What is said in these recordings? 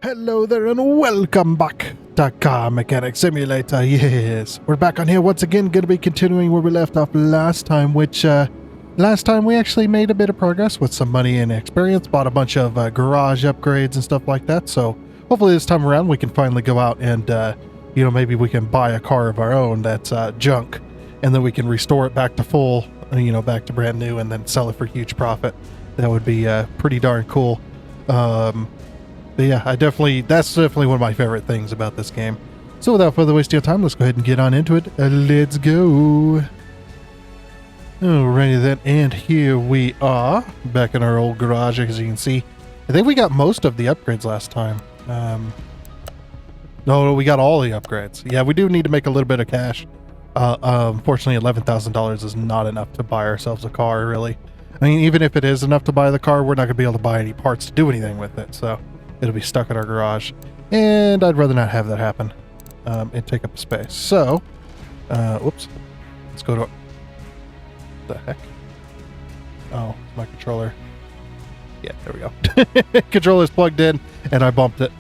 Hello there and welcome back to Car Mechanic Simulator. Yes, we're back on here once again, going to be continuing where we left off last time, which last time we actually made a bit of progress with some money and experience, bought a bunch of garage upgrades and stuff like that. So hopefully this time around we can finally go out and, maybe we can buy a car of our own that's junk, and then we can restore it back to full, back to brand new, and then sell it for huge profit. That would be pretty darn cool. But yeah, that's definitely one of my favorite things about this game. So without further wasting your time, let's go ahead and get on into it. Let's go. Alrighty then, and here we are, back in our old garage, as you can see. I think we got most of the upgrades last time. No, we got all the upgrades. Yeah, we do need to make a little bit of cash. Unfortunately, $11,000 is not enough to buy ourselves a car, really. I mean, even if it is enough to buy the car, we're not going to be able to buy any parts to do anything with it, so it'll be stuck in our garage, and I'd rather not have that happen and take up space. So, whoops, let's go to the heck. Oh, my controller. Yeah, there we go. Controller's plugged in, and I bumped it,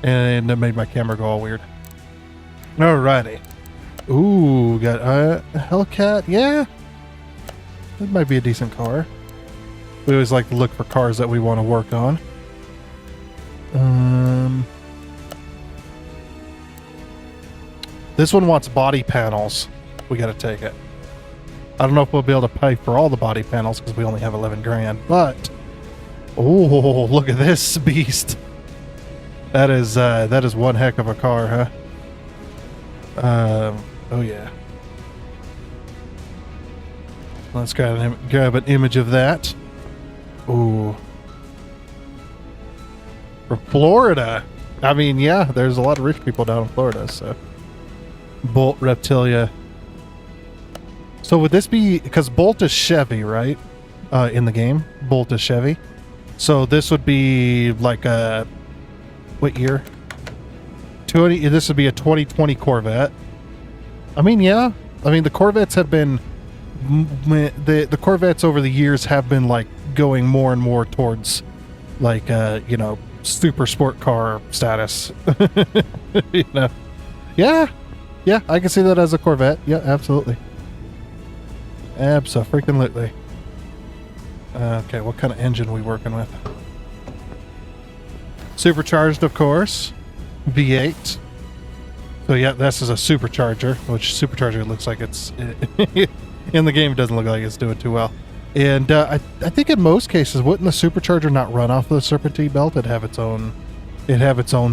and it made my camera go all weird. Alrighty. Ooh, got a Hellcat. Yeah, that might be a decent car. We always like to look for cars that we want to work on. This one wants body panels. We gotta take it. I don't know if we'll be able to pay for all the body panels because we only have 11 grand, but oh, look at this beast. That is one heck of a car, huh? Oh yeah. Let's grab an image of that. Ooh. From Florida. I mean, yeah, there's a lot of rich people down in Florida, so. Bolt Reptilia. So would this be, because Bolt is Chevy, right? In the game, Bolt is Chevy. So this would be like a, what year? This would be a 2020 Corvette. I mean, yeah. I mean, the Corvettes have been, the Corvettes over the years have been like going more and more towards like, super sport car status. Yeah, I can see that as a Corvette. Yeah, absolutely. Abso-freaking-lutely. Okay, what kind of engine are we working with? Supercharged, of course. V8. So yeah, this is a supercharger, which supercharger looks like it's in the game. It doesn't look like it's doing too well. And I think in most cases, wouldn't the supercharger not run off the serpentine belt? It'd have its own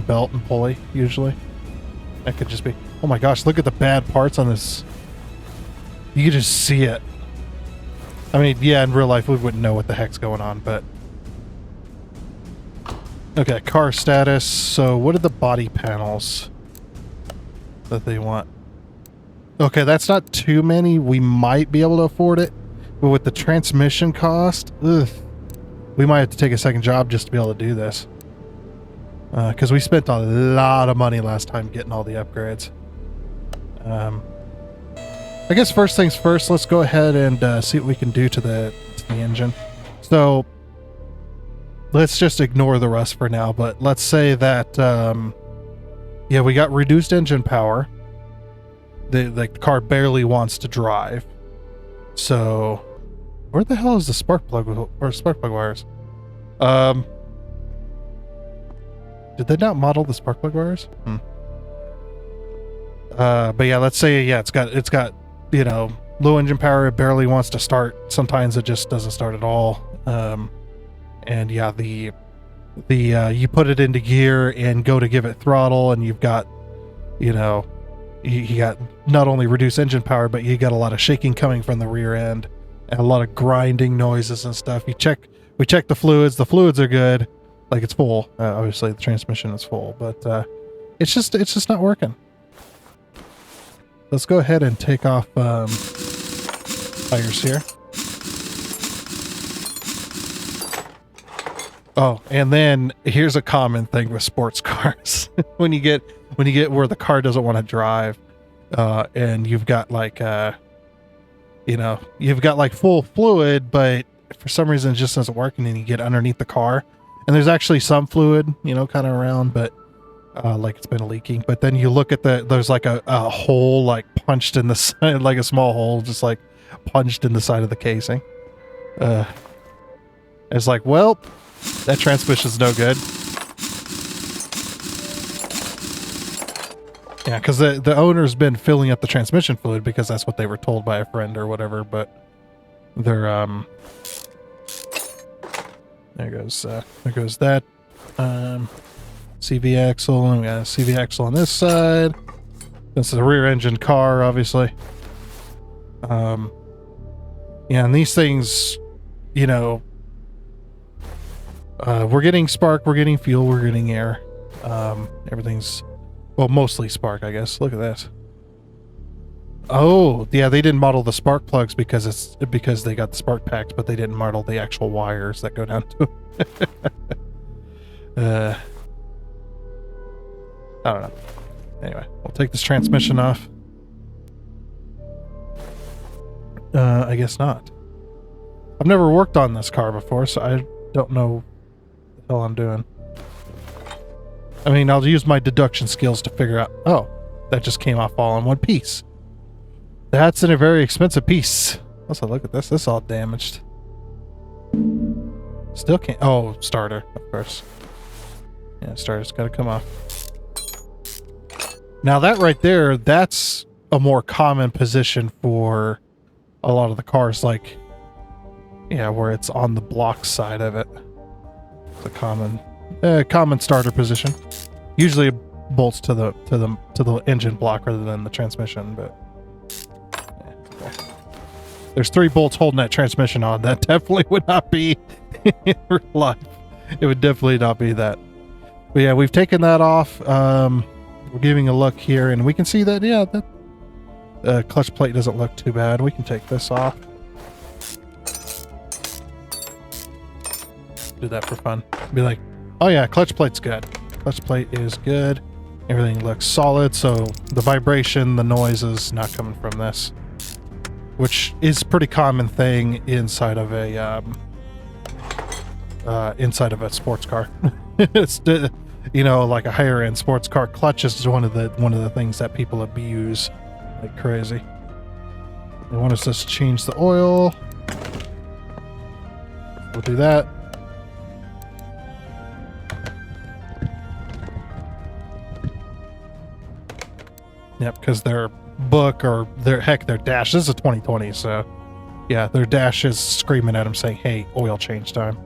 belt and pulley usually. That could just be. Oh my gosh, look at the bad parts on this. You can just see it. I mean, yeah, in real life we wouldn't know what the heck's going on, but okay, car status. So what are the body panels that they want? Okay, that's not too many. We might be able to afford it, but with the transmission cost, we might have to take a second job just to be able to do this. Because we spent a lot of money last time getting all the upgrades. I guess first things first, let's go ahead and see what we can do to the engine. So let's just ignore the rust for now, but let's say that yeah, we got reduced engine power. The car barely wants to drive. So where the hell is the spark plug wires? Did they not model the spark plug wires? But yeah, let's say, yeah, it's got, low engine power. It barely wants to start. Sometimes it just doesn't start at all. And yeah, you put it into gear and go to give it throttle, and you've got, you got not only reduced engine power, but you got a lot of shaking coming from the rear end and a lot of grinding noises and stuff. We check the fluids. The fluids are good. Like, it's full. Obviously the transmission is full, but it's just not working. Let's go ahead and take off tires here. Oh, and then here's a common thing with sports cars. when you get where the car doesn't want to drive, and you've got like you've got like full fluid, but for some reason it just doesn't work, and then you get underneath the car And there's actually some fluid, you know, kind of around, but like it's been leaking. But then you look at there's like a hole like punched in the side, like a small hole just like punched in the side of the casing. It's like, well, that transmission's no good. Yeah, because the owner's been filling up the transmission fluid because that's what they were told by a friend or whatever, but they're, there goes that, CV axle, and we got a CV axle on this side. This is a rear engine car, obviously. Yeah, and these things, you know, we're getting spark, we're getting fuel, we're getting air. Everything's, well, mostly spark, I guess. Look at that. Oh, yeah, they didn't model the spark plugs because they got the spark packs, but they didn't model the actual wires that go down to it. I don't know. Anyway, we'll take this transmission off. I guess not. I've never worked on this car before, so I don't know what the hell I'm doing. I mean, I'll use my deduction skills to figure out... Oh, that just came off all in one piece. That's in a very expensive piece. Let's look at this. This is all damaged. Still can't... Oh, starter, of course. Yeah, starter's got to come off. Now that right there, that's a more common position for a lot of the cars, like... Yeah, where it's on the block side of it. It's a common starter position. Usually it bolts to the engine block rather than the transmission, but yeah, okay. There's 3 bolts holding that transmission on. That definitely would not be in real life. It would definitely not be that. But yeah, we've taken that off. We're giving a look here, and we can see that, yeah, that clutch plate doesn't look too bad. We can take this off. Do that for fun. Be like, oh yeah, clutch plate's good. Clutch plate is good. Everything looks solid, so the vibration, the noise is not coming from this, which is a pretty common thing inside of a sports car. It's you know, like a higher end sports car. Clutches is one of the things that people abuse like crazy. They want us to change the oil. We'll do that. Yep, because their book or their dash, this is a 2020, so yeah, their dash is screaming at them saying, hey, oil change time.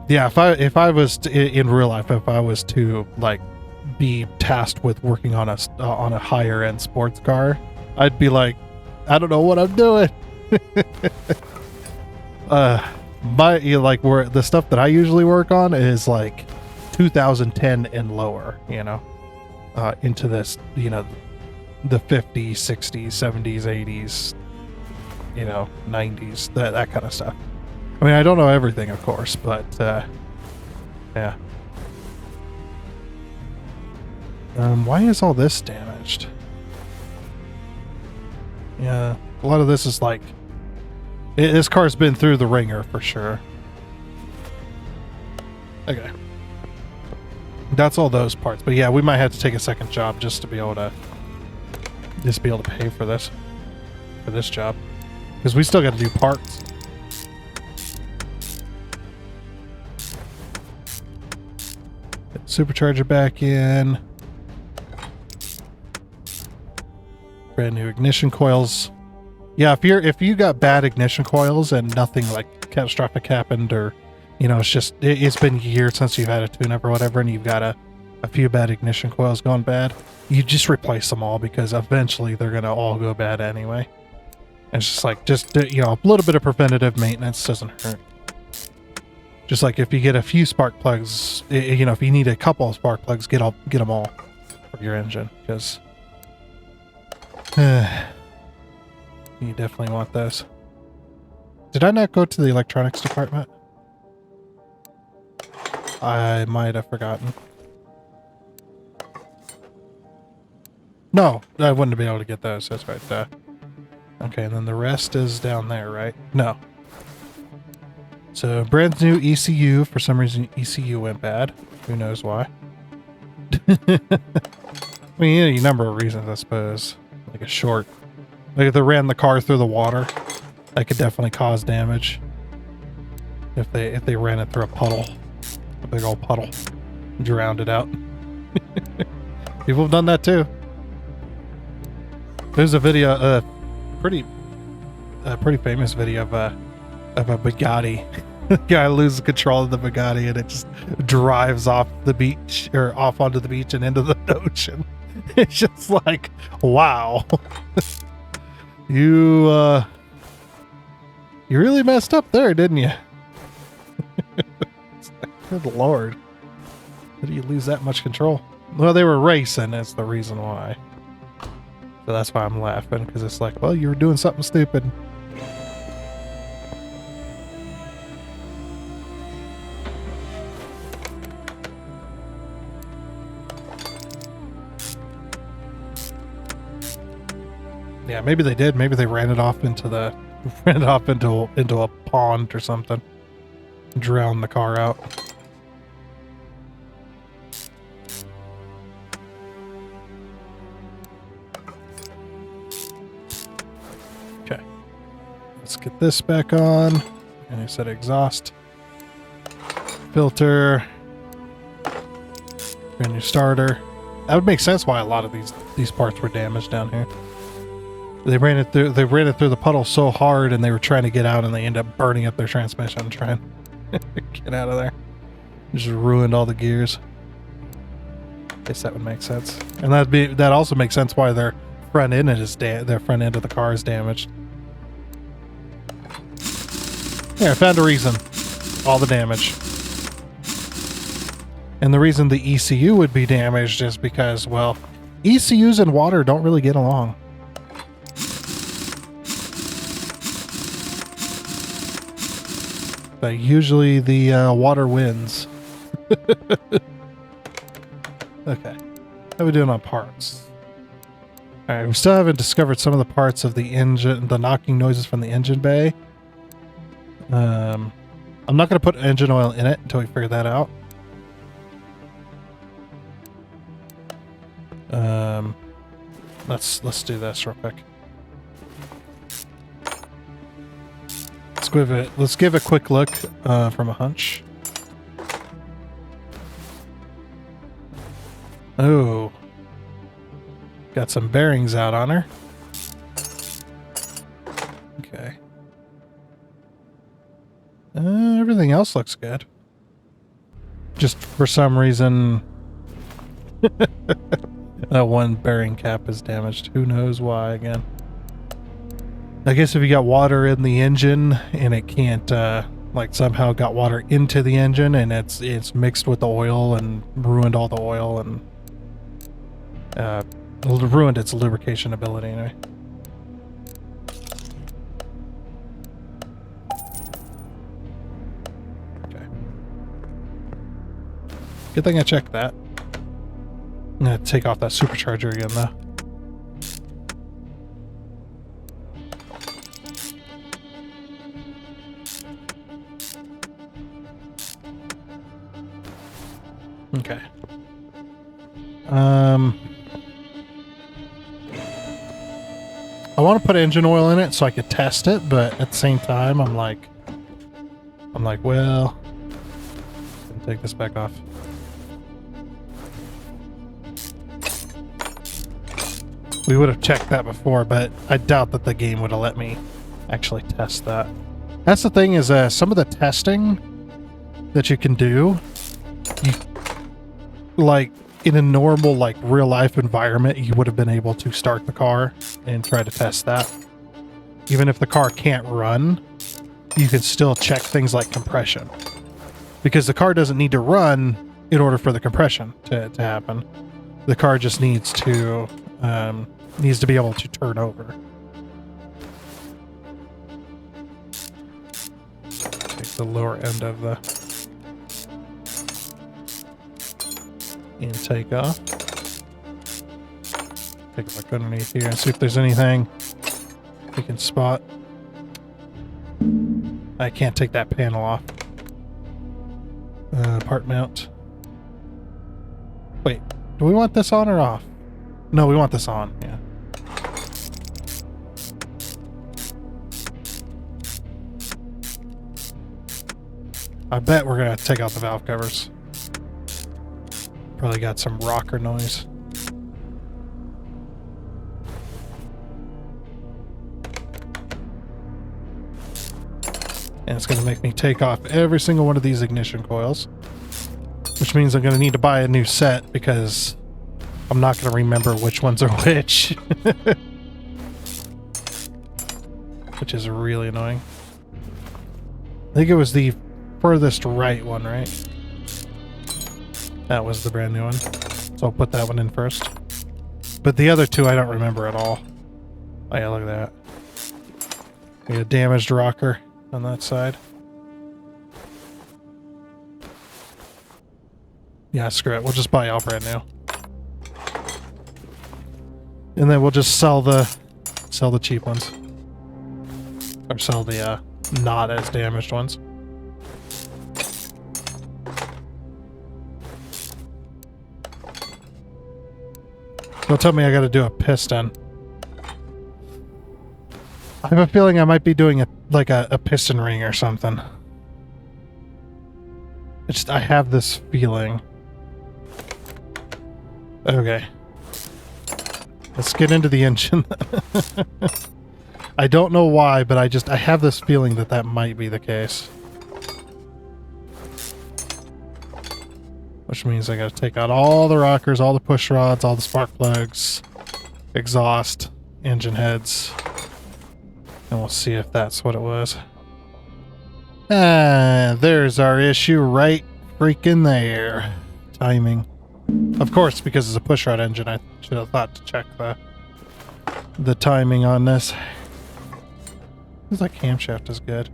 Yeah, if I was in real life, if I was to like be tasked with working on a higher end sports car, I'd be like, I don't know what I'm doing. Where the stuff that I usually work on is like 2010 and lower, you know, into this, you know, the 50s, 60s, 70s, 80s, you know, 90s, that kind of stuff. I mean, I don't know everything, of course, but yeah. Why is all this damaged? Yeah, a lot of this is like, this car's been through the ringer for sure. Okay. That's all those parts, but yeah, we might have to take a second job just to be able to pay for this job, because we still got to do parts. Get the supercharger back in. Brand new ignition coils. Yeah, if you got bad ignition coils and nothing like catastrophic happened, or you know, it's been years since you've had a tune-up or whatever, and you've got a few bad ignition coils going bad, you just replace them all, because eventually they're going to all go bad anyway. And it's just like, you know, a little bit of preventative maintenance doesn't hurt. Just like if you get a few spark plugs, you know, if you need a couple of spark plugs, get them all for your engine, because you definitely want those. Did I not go to the electronics department? I might have forgotten. No, I wouldn't be able to get those. That's right. Okay, and then the rest is down there, right? No. So brand new ECU. For some reason, ECU went bad. Who knows why? I mean, any number of reasons, I suppose. Like a short. Like if they ran the car through the water, that could definitely cause damage. If they ran it through a puddle, a big old puddle, drowned it out. People have done that too. There's a video, pretty famous video of a Bugatti. The guy loses control of the Bugatti and it just drives off the beach or off onto the beach and into the ocean. It's just like, wow. You really messed up there, didn't you? Good Lord. How do you lose that much control? Well, they were racing, that's the reason why. So that's why I'm laughing, because it's like, well, you were doing something stupid. Yeah, maybe they did. Maybe they ran it off into a pond or something. Drowned the car out. Okay. Let's get this back on. And I said exhaust. Filter. Brand new starter. That would make sense why a lot of these parts were damaged down here. They ran it through the puddle so hard and they were trying to get out and they end up burning up their transmission trying to get out of there. Just ruined all the gears. Guess that would make sense. And that also makes sense why their front end of the car is damaged. Yeah, I found a reason. All the damage. And the reason the ECU would be damaged is because, well, ECUs and water don't really get along. But usually the water wins. Okay. How are we doing on parts? Alright, we still haven't discovered some of the parts of the engine, the knocking noises from the engine bay. I'm not going to put engine oil in it until we figure that out. Let's do this real quick. Let's give a quick look from a hunch. Oh, got some bearings out on her. Okay. Everything else looks good. Just for some reason, that one bearing cap is damaged. Who knows why again? I guess if you got water in the engine and it can't, like somehow got water into the engine and it's mixed with the oil and ruined all the oil and ruined its lubrication ability anyway. Okay. Good thing I checked that. I'm gonna take off that supercharger again though. Okay. I want to put engine oil in it so I could test it, but at the same time, I'm like, well, take this back off. We would have checked that before, but I doubt that the game would have let me actually test that. That's the thing is, some of the testing that you can do, like in a normal, like real life environment, you would have been able to start the car and try to test that. Even if the car can't run, you can still check things like compression, because the car doesn't need to run in order for the compression to happen. The car just needs to be able to turn over. Take the lower end of the intake off. Take a look underneath here and see if there's anything we can spot. I can't take that panel off. Part mount. Wait, do we want this on or off? No, we want this on, yeah. I bet we're gonna have to take out the valve covers. Probably got some rocker noise. And it's gonna make me take off every single one of these ignition coils. Which means I'm gonna need to buy a new set because I'm not gonna remember which ones are which. Which is really annoying. I think it was the furthest right one, right? That was the brand new one. So I'll put that one in first. But the other two I don't remember at all. Oh yeah, look at that. We got a damaged rocker on that side. Yeah, screw it. We'll just buy all brand new. And then we'll just sell the cheap ones. Or sell the not as damaged ones. Don't tell me I gotta do a piston. I have a feeling I might be doing a piston ring or something. I have this feeling. Okay. Let's get into the engine. I don't know why, but I have this feeling that that might be the case. Which means I gotta take out all the rockers, all the push rods, all the spark plugs, exhaust, engine heads. And we'll see if that's what it was. Ah, there's our issue right freaking there. Timing. Of course, because it's a pushrod engine, I should have thought to check the timing on this. Seems like camshaft is good.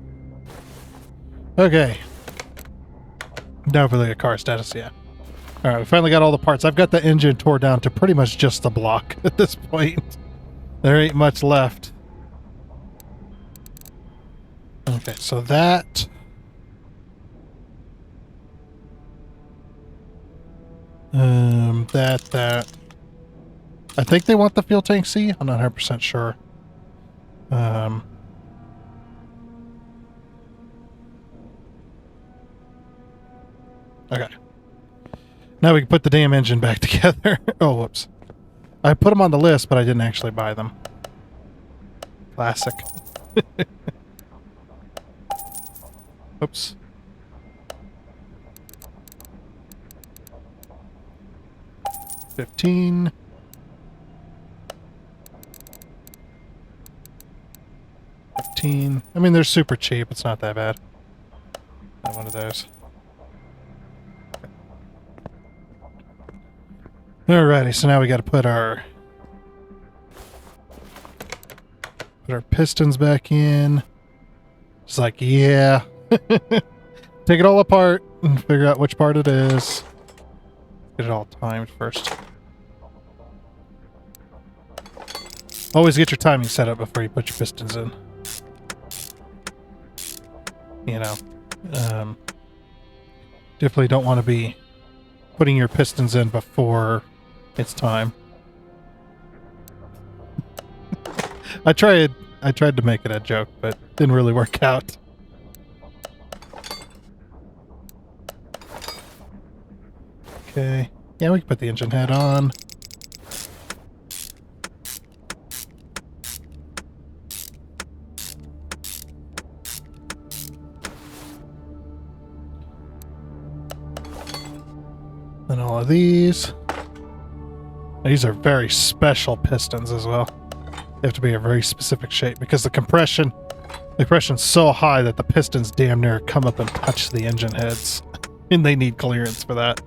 Okay. Now for the car status, yeah. Alright, we finally got all the parts. I've got the engine tore down to pretty much just the block at this point. There ain't much left. Okay, so that... that. I think they want the fuel tank C. I'm not 100% sure. Okay. Now we can put the damn engine back together. Oh, whoops. I put them on the list, but I didn't actually buy them. Classic. Oops. $15. $15. I mean, they're super cheap. It's not that bad. Not one of those. Alrighty, so now we got to put our pistons back in. It's like, yeah. Take it all apart and figure out which part it is. Get it all timed first. Always get your timing set up before you put your pistons in. You know, definitely don't want to be putting your pistons in before it's time. I tried to make it a joke, but didn't really work out. Okay. Yeah, we can put the engine head on. And all of these. These are very special pistons as well. They have to be a very specific shape because the compression's so high that the pistons damn near come up and touch the engine heads. And they need clearance for that.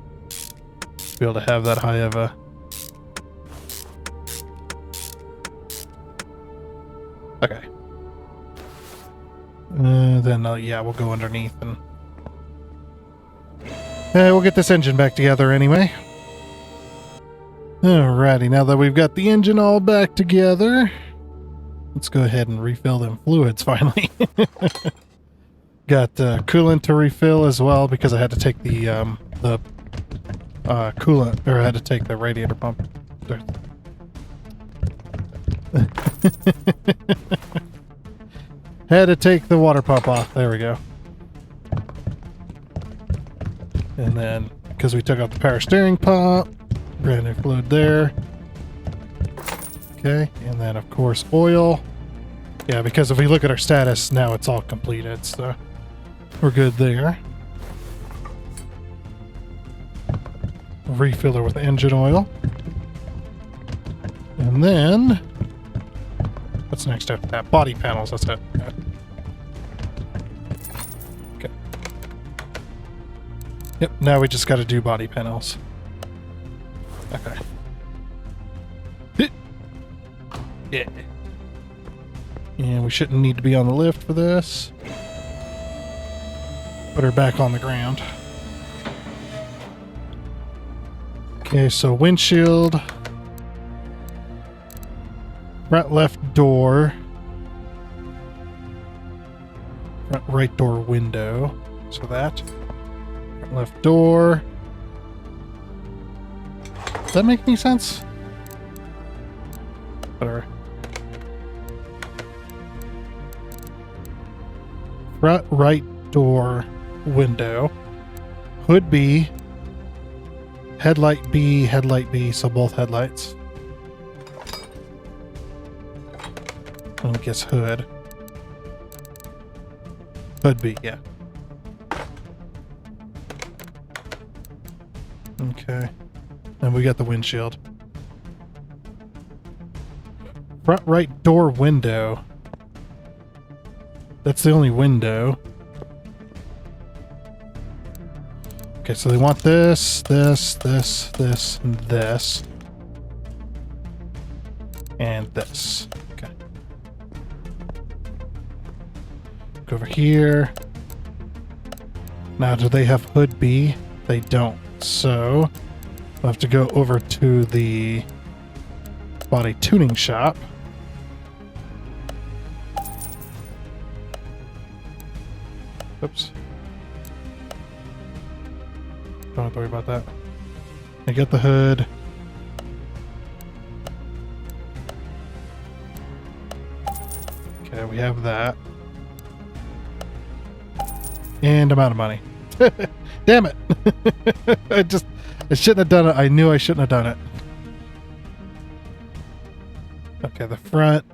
To be able to have that high of a... Okay. Then, yeah, we'll go underneath and... we'll get this engine back together anyway. Alrighty, now that we've got the engine all back together, let's go ahead and refill them fluids finally. Got coolant to refill as well because I had to take the coolant, or I had to take the radiator pump. Had to take the water pump off. There we go. And then, because we took out the power steering pump, brand new fluid there. Okay, and then of course oil. Yeah, because if we look at our status, now it's all completed, so we're good there. Refiller with engine oil. And then, what's next after that? Body panels, that's it. Yeah. Okay. Yep, now we just got to do body panels. Okay. Yeah. And we shouldn't need to be on the lift for this. Put her back on the ground. Okay, so windshield. Front left door. Front right door window. So that. Front left door. Does that make any sense? Whatever. Front right door window. Hood B. Headlight B, so both headlights. And I guess hood. Hood B, yeah. Okay. And we got the windshield. Front right door window. That's the only window. Okay, so they want this, this, and this. And this. Okay. Go over here. Now, do they have hood B? They don't. So, we'll have to go over to the body tuning shop. Oops. Don't have to worry about that. I get the hood. Okay, we have that. And I'm out of money. Damn it! I shouldn't have done it. I knew I shouldn't have done it. Okay, the front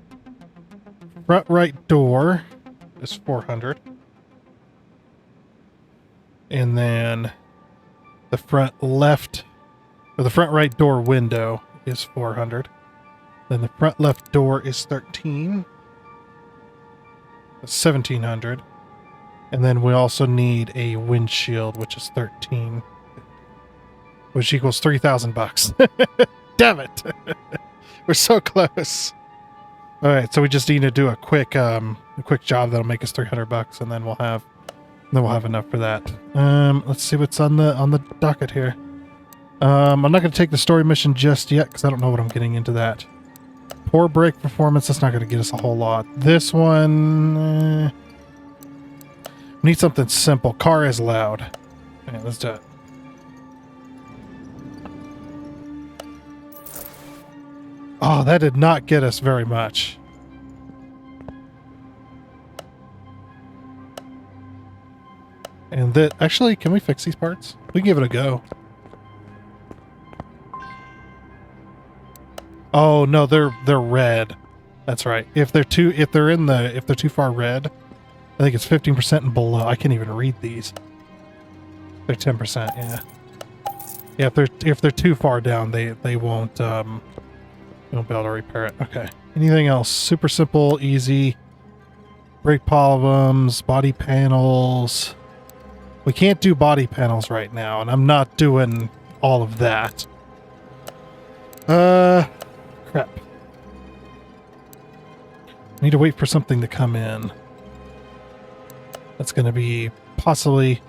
right door is 400. And then the front left, or the front right door window is 400. Then the front left door is 13. That's 1700. And then we also need a windshield, which is 13. Which equals $3,000. Damn it! We're so close. Alright, so we just need to do a quick job that'll make us $300, and then we'll have enough for that. Let's see what's on the docket here. I'm not going to take the story mission just yet because I don't know what I'm getting into that. Poor brake performance. That's not going to get us a whole lot. This one, we need something simple. Car is loud. Okay, let's do it. Oh, that did not get us very much. And that actually, can we fix these parts? We can give it a go. Oh no, they're red. That's right. If they're too far red, I think it's 15% and below. I can't even read these. They're 10%. Yeah. Yeah. If they're too far down, they won't be able to repair it. Okay. Anything else? Super simple, easy. Brake polyums, body panels. We can't do body panels right now, and I'm not doing all of that. Crap. I need to wait for something to come in. That's going to be possibly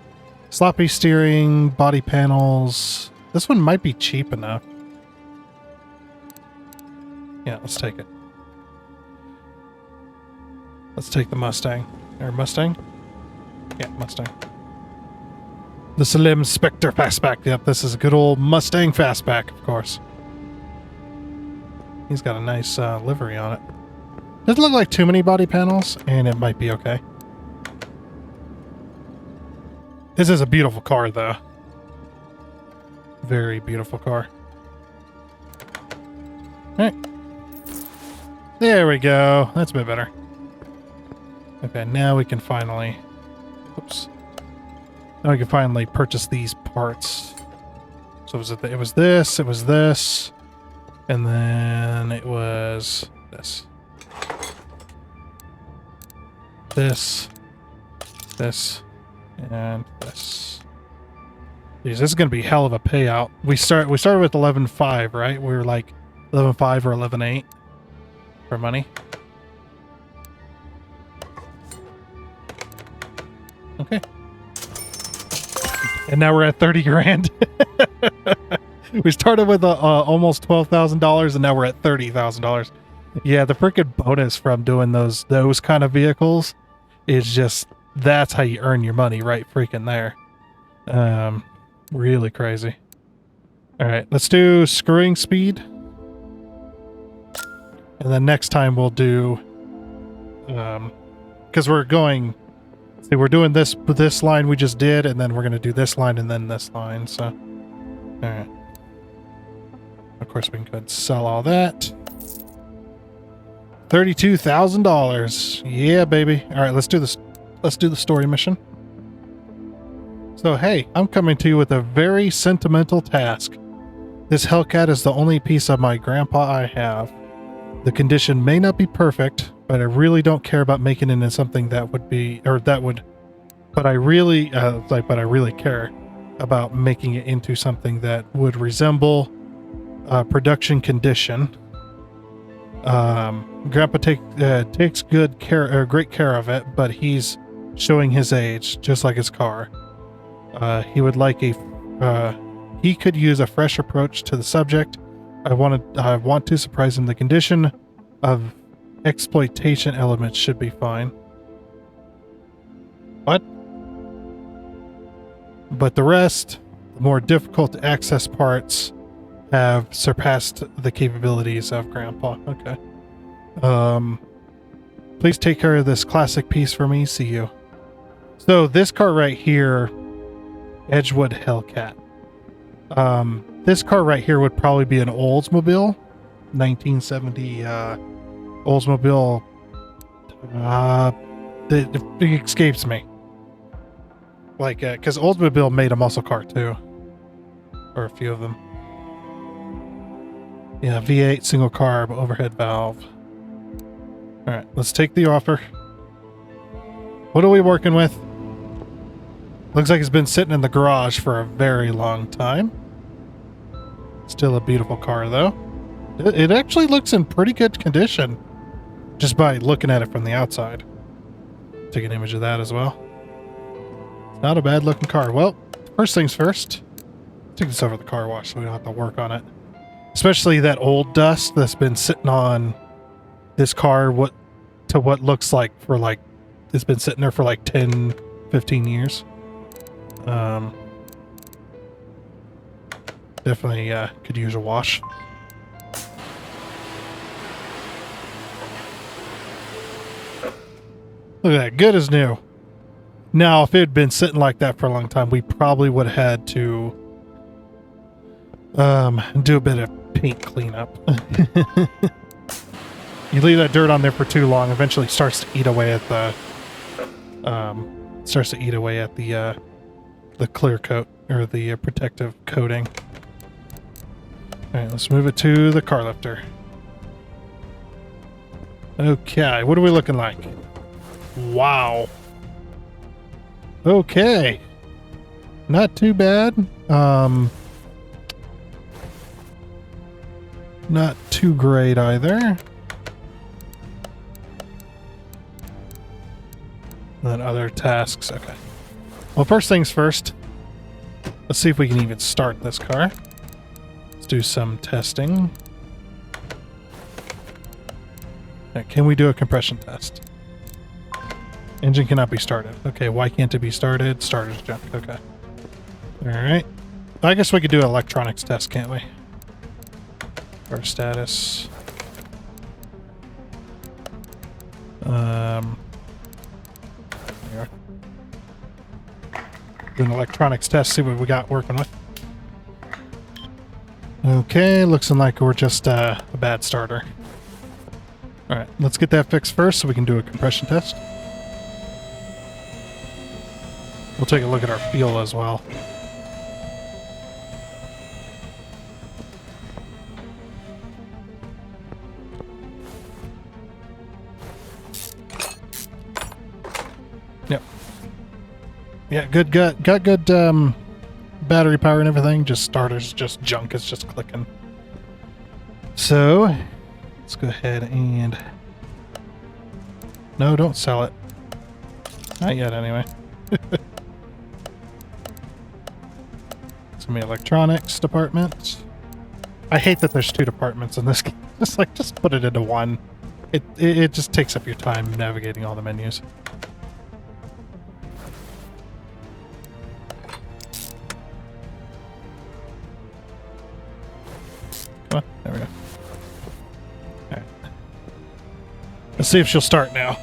sloppy steering, body panels. This one might be cheap enough. Yeah, let's take it. Let's take the Mustang. Or Mustang? Yeah, Mustang. The Slim Spectre Fastback. Yep, this is a good old Mustang Fastback, of course. He's got a nice livery on it. Doesn't look like too many body panels, and it might be okay. This is a beautiful car, though. Very beautiful car. Alright. There we go. That's a bit better. Okay, now we can finally... Oops. Now we can finally purchase these parts. So it was this, and then it was this. This, and this. Jeez, this is gonna be hell of a payout. We started with 11.5, right? We were like 11.5 or 11.8 for money. Okay. And now we're at 30 grand. We started with almost $12,000 and now we're at $30,000. Yeah, the freaking bonus from doing those kind of vehicles is just, that's how you earn your money right freaking there. Really crazy. All right, let's do screwing speed. And then next time we'll do, because we're going, see, we're doing this line we just did, and then we're going to do this line and then this line, so. All right. Of course, we can go ahead and sell all that. $32,000. Yeah, baby. All right, let's do this. Let's do the story mission. So, hey, I'm coming to you with a very sentimental task. This Hellcat is the only piece of my grandpa I have. The condition may not be perfect, but I really don't care about making it into something that would be, or that would, but I really, but I really care about making it into something that would resemble production condition. Grandpa takes great care of it, but he's showing his age, just like his car. He would like he could use a fresh approach to the subject. I want to surprise him. The condition of exploitation elements should be fine. What? But the rest, the more difficult to access parts, have surpassed the capabilities of Grandpa. Okay. Please take care of this classic piece for me. See you. So this car right here, Edgewood Hellcat. This car right here would probably be an Oldsmobile, 1970 Oldsmobile. It escapes me. Like, because Oldsmobile made a muscle car too, or a few of them. Yeah, V8 single carb overhead valve. All right, let's take the offer. What are we working with? Looks like it's been sitting in the garage for a very long time. Still a beautiful car, though. It actually looks in pretty good condition, just by looking at it from the outside. Take an image of that as well. It's not a bad looking car. Well, first things first. Take this over to the car wash so we don't have to work on it. Especially that old dust that's been sitting on this car, what looks like for like, it's been sitting there for like 10, 15 years. Definitely could use a wash. Look at that, good as new. Now, if it had been sitting like that for a long time, we probably would have had to do a bit of paint cleanup. You leave that dirt on there for too long, eventually it starts to eat away at the clear coat, or the protective coating. All right, let's move it to the car lifter. Okay, what are we looking like? Wow. Okay. Not too bad. Not too great either. And then other tasks. Okay. Well, first things first. Let's see if we can even start this car. Let's do some testing. Okay, can we do a compression test? Engine cannot be started. Okay, why can't it be started? Starter's junk. Okay. Alright. I guess we could do an electronics test, can't we? Our status. There we are. Do an electronics test, see what we got working with. Okay, looks like we're just a bad starter. Alright, let's get that fixed first so we can do a compression test. We'll take a look at our fuel as well. Yep. Yeah, got good battery power and everything. Just starter's just junk. It's just clicking. So, let's go ahead and... No, don't sell it. Not yet, anyway. It's gonna be electronics department. I hate that there's two departments in this game. Just put it into one. It just takes up your time navigating all the menus. Come on, there we go. Alright. Let's see if she'll start now.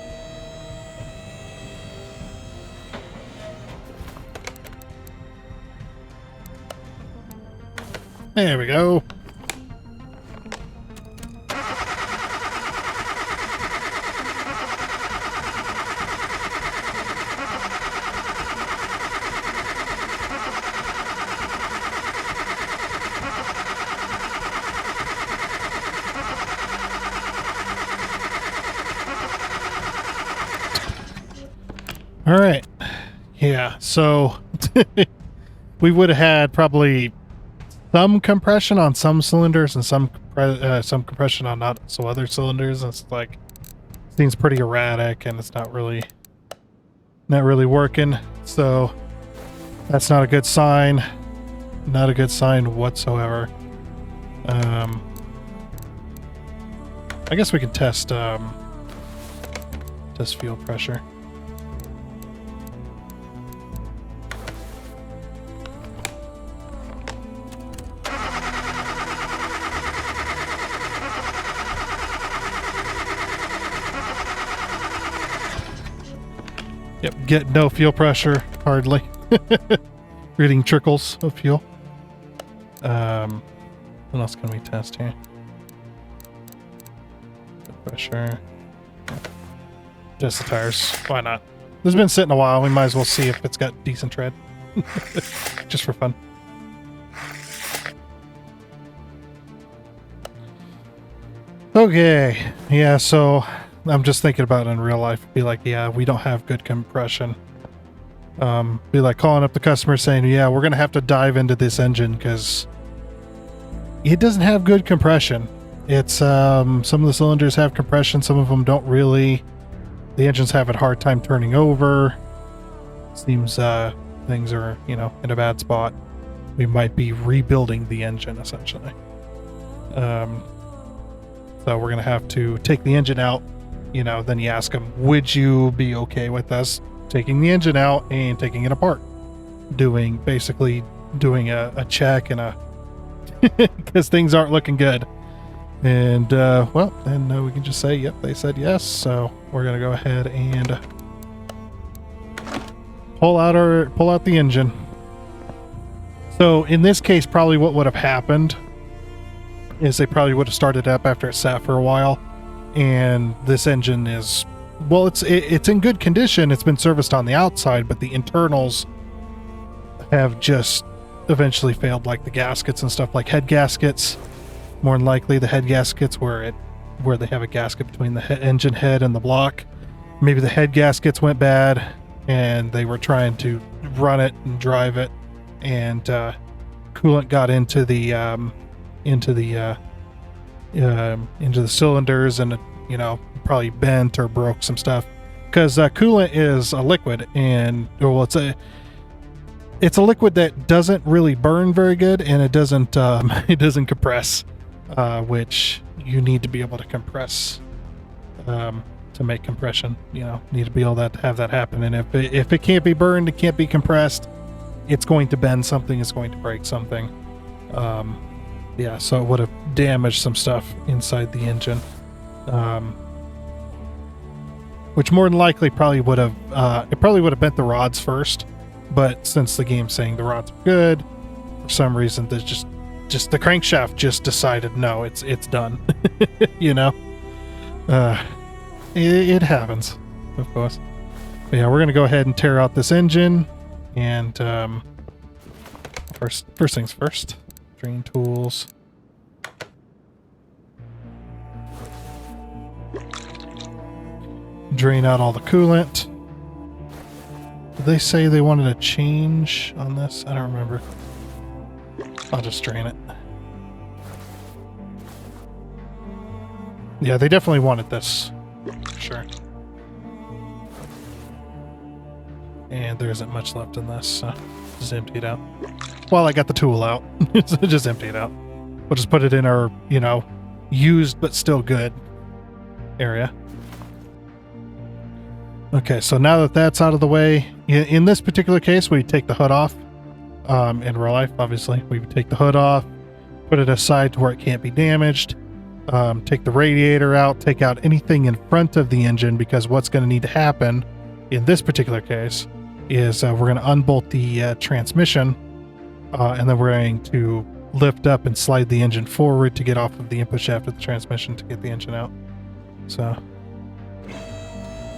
There we go. All right. Yeah, so we would have had probably some compression on some cylinders and some compression on not so other cylinders. It's like seems pretty erratic and it's not really working. So that's not a good sign. Not a good sign whatsoever. I guess we can test fuel pressure. Yep, get no fuel pressure, hardly. Reading trickles of fuel. What else can we test here? Fuel pressure. Just the tires. Why not? This has been sitting a while. We might as well see if it's got decent tread. Just for fun. Okay. Yeah, so I'm just thinking about it in real life. Be like, yeah, we don't have good compression. Be like calling up the customer saying, yeah, we're going to have to dive into this engine because it doesn't have good compression. It's, some of the cylinders have compression. Some of them don't really. The engine's having a hard time turning over. Seems, things are, in a bad spot. We might be rebuilding the engine, essentially. So we're going to have to take the engine out. Then you ask them, would you be okay with us taking the engine out and taking it apart? Basically doing a check and because things aren't looking good. And, well, then we can just say, yep, they said yes. So we're going to go ahead and pull out the engine. So in this case, probably what would have happened is they probably would have started up after it sat for a while. And this engine is, well, it's in good condition. It's been serviced on the outside, but the internals have just eventually failed, like the gaskets and stuff, like head gaskets. More than likely, the head gaskets where they have a gasket between the engine head and the block. Maybe the head gaskets went bad, and they were trying to run it and drive it, and coolant got into the cylinders, and probably bent or broke some stuff, because coolant is a liquid, and it's a liquid that doesn't really burn very good, and it doesn't compress, which you need to be able to compress to make compression. You know, need to be able to have that happen. And if it can't be burned, it can't be compressed, it's going to bend something, it's going to break something. Yeah, so it would have damaged some stuff inside the engine. Which more than likely probably would have bent the rods first, but since the game's saying the rods are good, for some reason there's just the crankshaft just decided no, it's done. You know, it happens, of course. But yeah, we're gonna go ahead and tear out this engine, and first things first, drain tools. Drain out all the coolant. Did they say they wanted a change on this? I don't remember. I'll just drain it. Yeah, they definitely wanted this. Sure. And there isn't much left in this, so just empty it out. Well, I got the tool out. So just empty it out. We'll just put it in our, you know, used but still good area. Okay, so now that that's out of the way, in this particular case, we take the hood off. In real life, obviously, we would take the hood off, put it aside to where it can't be damaged, take the radiator out, take out anything in front of the engine, because what's going to need to happen in this particular case is we're going to unbolt the transmission, and then we're going to lift up and slide the engine forward to get off of the input shaft of the transmission to get the engine out. So...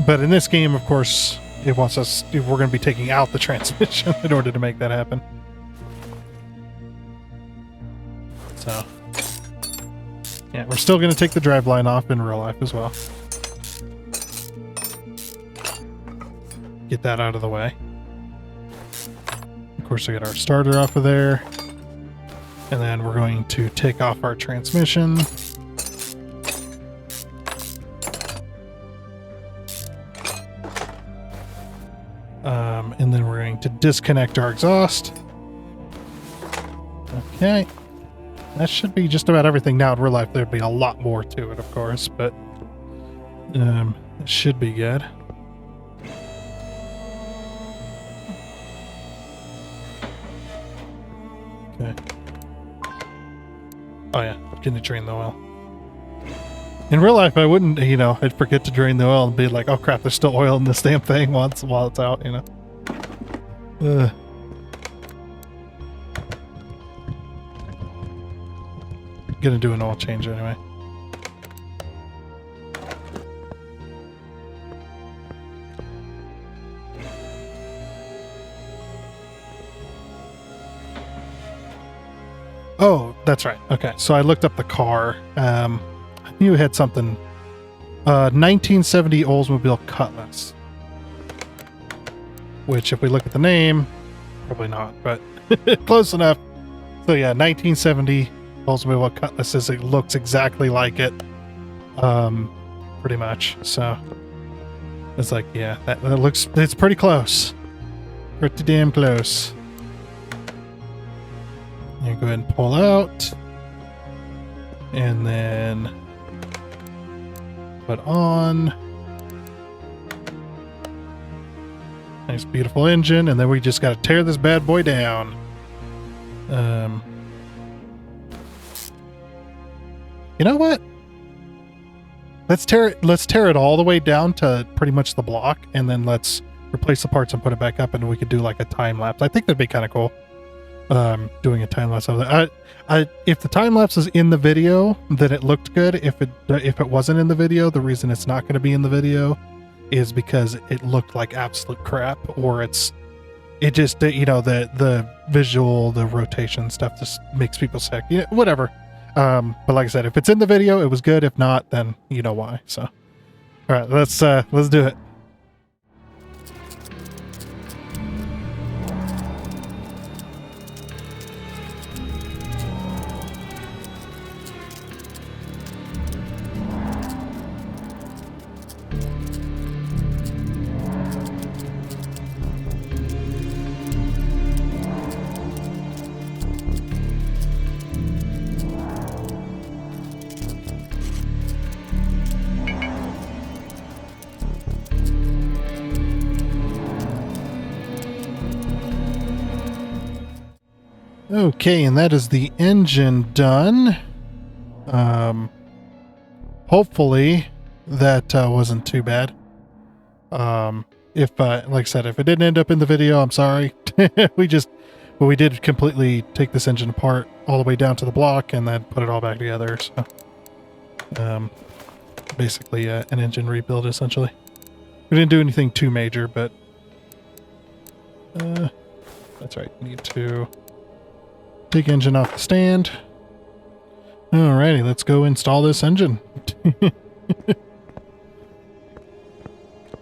But in this game, of course, it wants us, we're going to be taking out the transmission in order to make that happen. So, yeah, we're still going to take the driveline off in real life as well. Get that out of the way. Of course, we got our starter off of there. And then we're going to take off our transmission. And then we're going to disconnect our exhaust. Okay. That should be just about everything. Now in real life there'd be a lot more to it, of course, but it should be good. Okay. Oh yeah, gonna drain the oil. In real life, I wouldn't, you know, I'd forget to drain the oil and be like, oh crap, there's still oil in this damn thing while it's out, you know. Gonna do an oil change anyway. Oh, that's right. Okay, so I looked up the car. I knew it had something. 1970 Oldsmobile Cutlass. Which, if we look at the name, probably not, but close enough. So yeah, 1970 Oldsmobile Cutlass is, it looks exactly like it. Pretty much. So it's like, yeah, that looks, it's pretty close. Pretty damn close. You go ahead and pull out. And then put on. Nice, beautiful engine, and then we just got to tear this bad boy down. You know what? Let's tear it all the way down to pretty much the block, and then let's replace the parts and put it back up, and we could do like a time lapse. I think that'd be kind of cool. Doing a time lapse of that. If the time lapse is in the video, then it looked good. If it wasn't in the video, the reason it's not going to be in the video is because it looked like absolute crap, or it just, you know, the visual, the rotation stuff just makes people sick. You know, whatever. But like I said, if it's in the video, it was good. If not, then you know why. So, all right, let's do it. Okay, and that is the engine done. Hopefully that wasn't too bad. If like I said, if it didn't end up in the video, I'm sorry. we did completely take this engine apart all the way down to the block and then put it all back together. So, basically an engine rebuild essentially. We didn't do anything too major, but that's right. Need to take engine off the stand. Alrighty, let's go install this engine.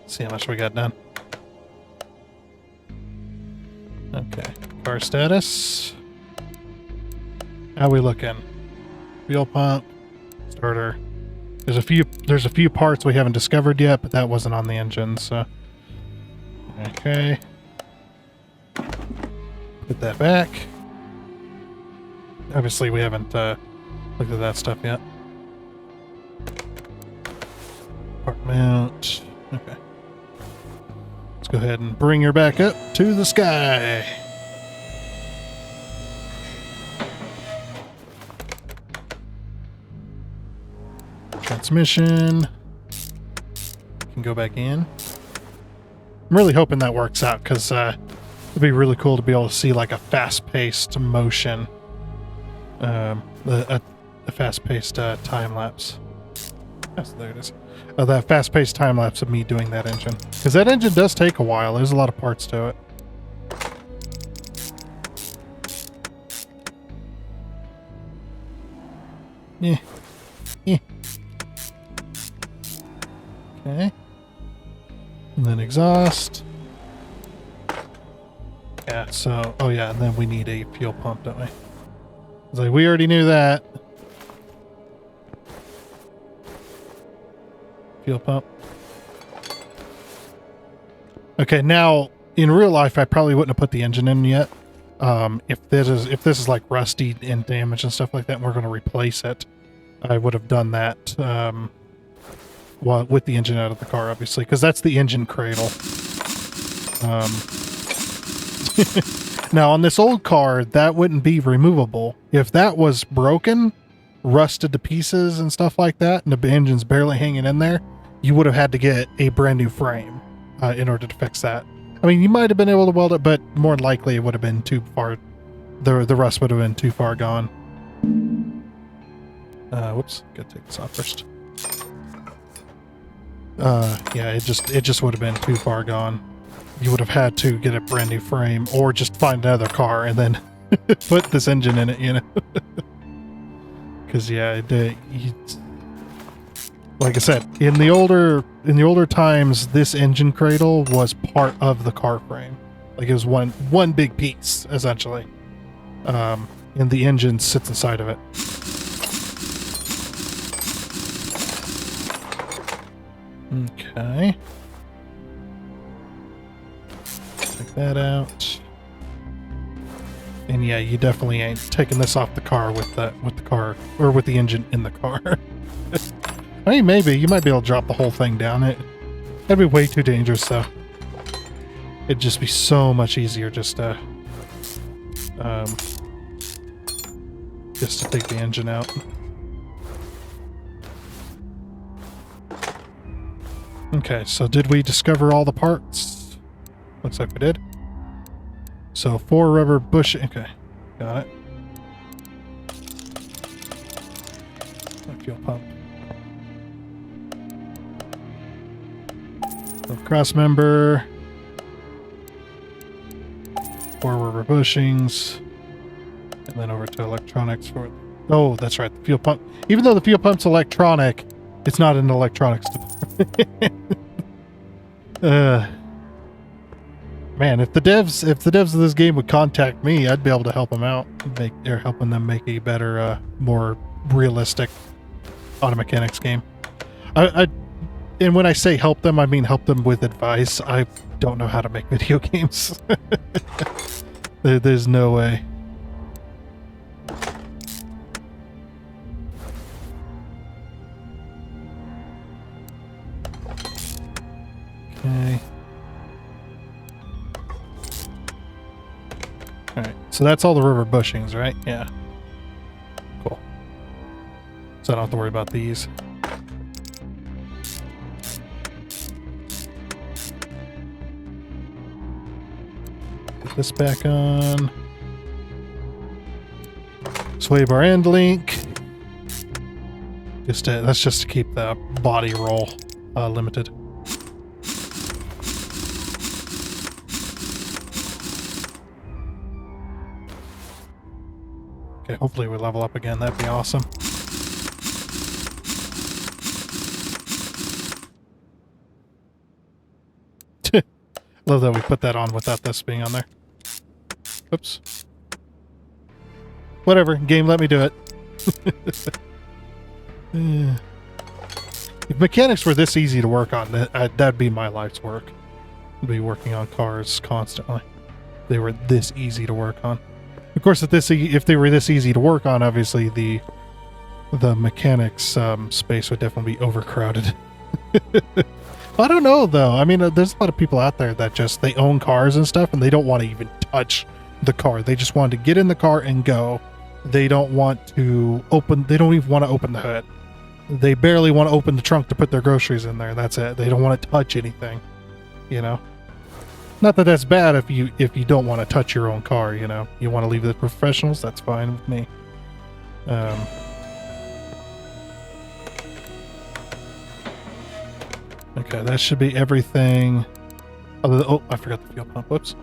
See how much we got done. Okay, car status. How we looking? Fuel pump, starter. There's a few parts we haven't discovered yet, but that wasn't on the engine, so okay. Put that back. Obviously, we haven't looked at that stuff yet. Part mount. Okay. Let's go ahead and bring her back up to the sky. Transmission. Can go back in. I'm really hoping that works out because it'd be really cool to be able to see like a fast-paced motion. A fast-paced time lapse. Yes, there it is. That fast-paced time lapse of me doing that engine, because that engine does take a while. There's a lot of parts to it. Yeah. Yeah. Okay. And then exhaust. Yeah. So, oh yeah, and then we need a fuel pump, don't we? It's like we already knew that. Fuel pump. Okay, now in real life, I probably wouldn't have put the engine in yet. If this is like rusty and damaged and stuff like that, and we're going to replace it, I would have done that. Well, with the engine out of the car, obviously, because that's the engine cradle. Now on this old car, that wouldn't be removable. If that was broken, rusted to pieces and stuff like that, and the engine's barely hanging in there, you would have had to get a brand new frame in order to fix that. I mean, you might have been able to weld it, but more likely it would have been too far. The rust would have been too far gone. Whoops, gotta take this off first. Yeah, it just would have been too far gone. You would have had to get a brand new frame, or just find another car and then put this engine in it, you know. Because yeah, like I said, in the older times, this engine cradle was part of the car frame. Like it was one big piece essentially, and the engine sits inside of it. Okay, take that out. And yeah, you definitely ain't taking this off the car with the car, or with the engine in the car. I mean, maybe you might be able to drop the whole thing down. That'd be way too dangerous, though. It'd just be so much easier just to take the engine out. Okay, so did we discover all the parts? Looks like we did. So 4 rubber bush. Okay, got it. Fuel pump. Cross member. 4 rubber bushings. And then over to electronics for... Oh, that's right, the fuel pump. Even though the fuel pump's electronic, it's not an electronics department. Man, if the devs of this game would contact me, I'd be able to help them out. They're helping them make a better, more realistic auto mechanics game. And when I say help them, I mean help them with advice. I don't know how to make video games. There's no way. Okay. Alright, So that's all the rubber bushings, right? Yeah. Cool. So I don't have to worry about these. Put this back on. Sway bar end link. That's just to keep the body roll limited. Okay, hopefully we level up again. That'd be awesome. Love that we put that on without this being on there. Oops. Whatever. Game, let me do it. If mechanics were this easy to work on, that'd be my life's work. I'd be working on cars constantly. They were this easy to work on. Of course, if they were this easy to work on, obviously the mechanics space would definitely be overcrowded. I don't know though. I mean, there's a lot of people out there that they own cars and stuff, and they don't want to even touch the car. They just want to get in the car and go. They don't want to they don't even want to open the hood. They barely want to open the trunk to put their groceries in there. That's it. They don't want to touch anything, you know? Not that that's bad if you don't want to touch your own car, you know? You want to leave it to the professionals, that's fine with me. Okay, that should be everything. Oh, I forgot the fuel pump. Whoops.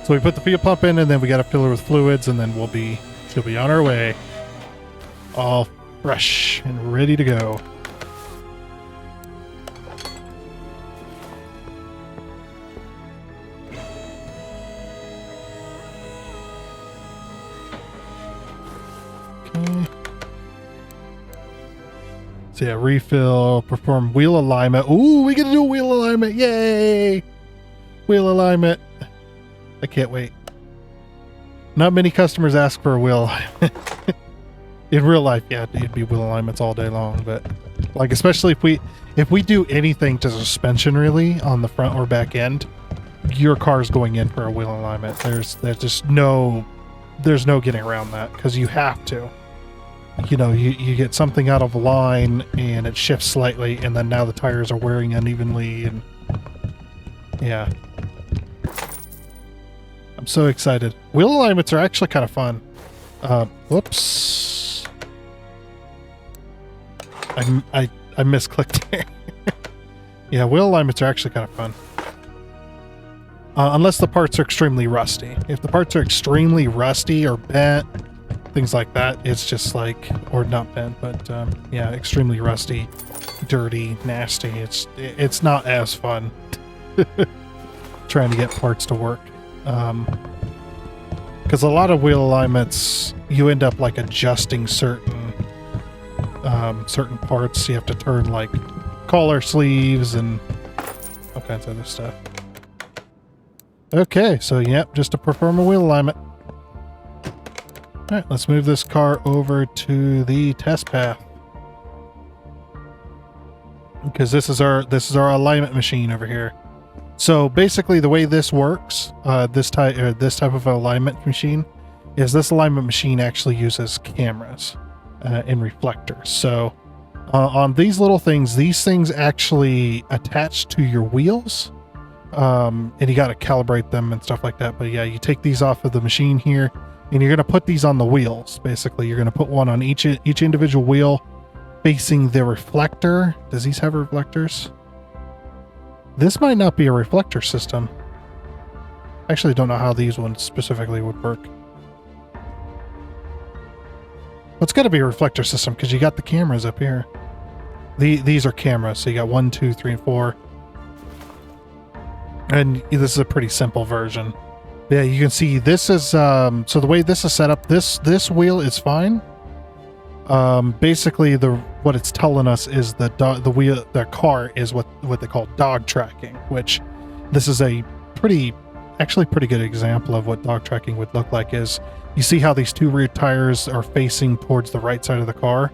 So we put the fuel pump in, and then we got to fill it with fluids, and then she'll be on our way. All fresh and ready to go. Okay. So yeah, refill, perform wheel alignment. Ooh, we get to do wheel alignment. Yay! Wheel alignment. I can't wait. Not many customers ask for a wheel alignment. In real life, yeah, it'd be wheel alignments all day long, but like especially if we do anything to suspension really on the front or back end, your car's going in for a wheel alignment. There's just no getting around that because you have to. You know, you get something out of line and it shifts slightly, and then now the tires are wearing unevenly, and yeah. I'm so excited. Wheel alignments are actually kind of fun. Whoops. I misclicked there. Yeah, wheel alignments are actually kind of fun. Unless the parts are extremely rusty. If the parts are extremely rusty or bent, things like that, it's just like, or not bent, but yeah, extremely rusty, dirty, nasty. It's not as fun trying to get parts to work. Because a lot of wheel alignments, you end up like adjusting certain parts. You have to turn like collar sleeves and all kinds of other stuff. Okay, so yep, just to perform a wheel alignment. All right, let's move this car over to the test path, because this is our alignment machine over here. So basically, the way this works, this type of alignment machine, is this alignment machine actually uses cameras and reflectors. So on these little things, these things actually attach to your wheels, and you got to calibrate them and stuff like that. But yeah, you take these off of the machine here, and you're going to put these on the wheels. Basically, you're going to put one on each individual wheel facing the reflector. Does these have reflectors? This might not be a reflector system. I actually don't know how these ones specifically would work. Well, it's got to be a reflector system because you got the cameras up here. These are cameras, so you got 1, 2, 3, and 4. And this is a pretty simple version. Yeah, you can see this is so the way this is set up. This wheel is fine. Basically, what it's telling us is that the car is what they call dog tracking, which this is a pretty good example of what dog tracking would look like. Is you see how these two rear tires are facing towards the right side of the car?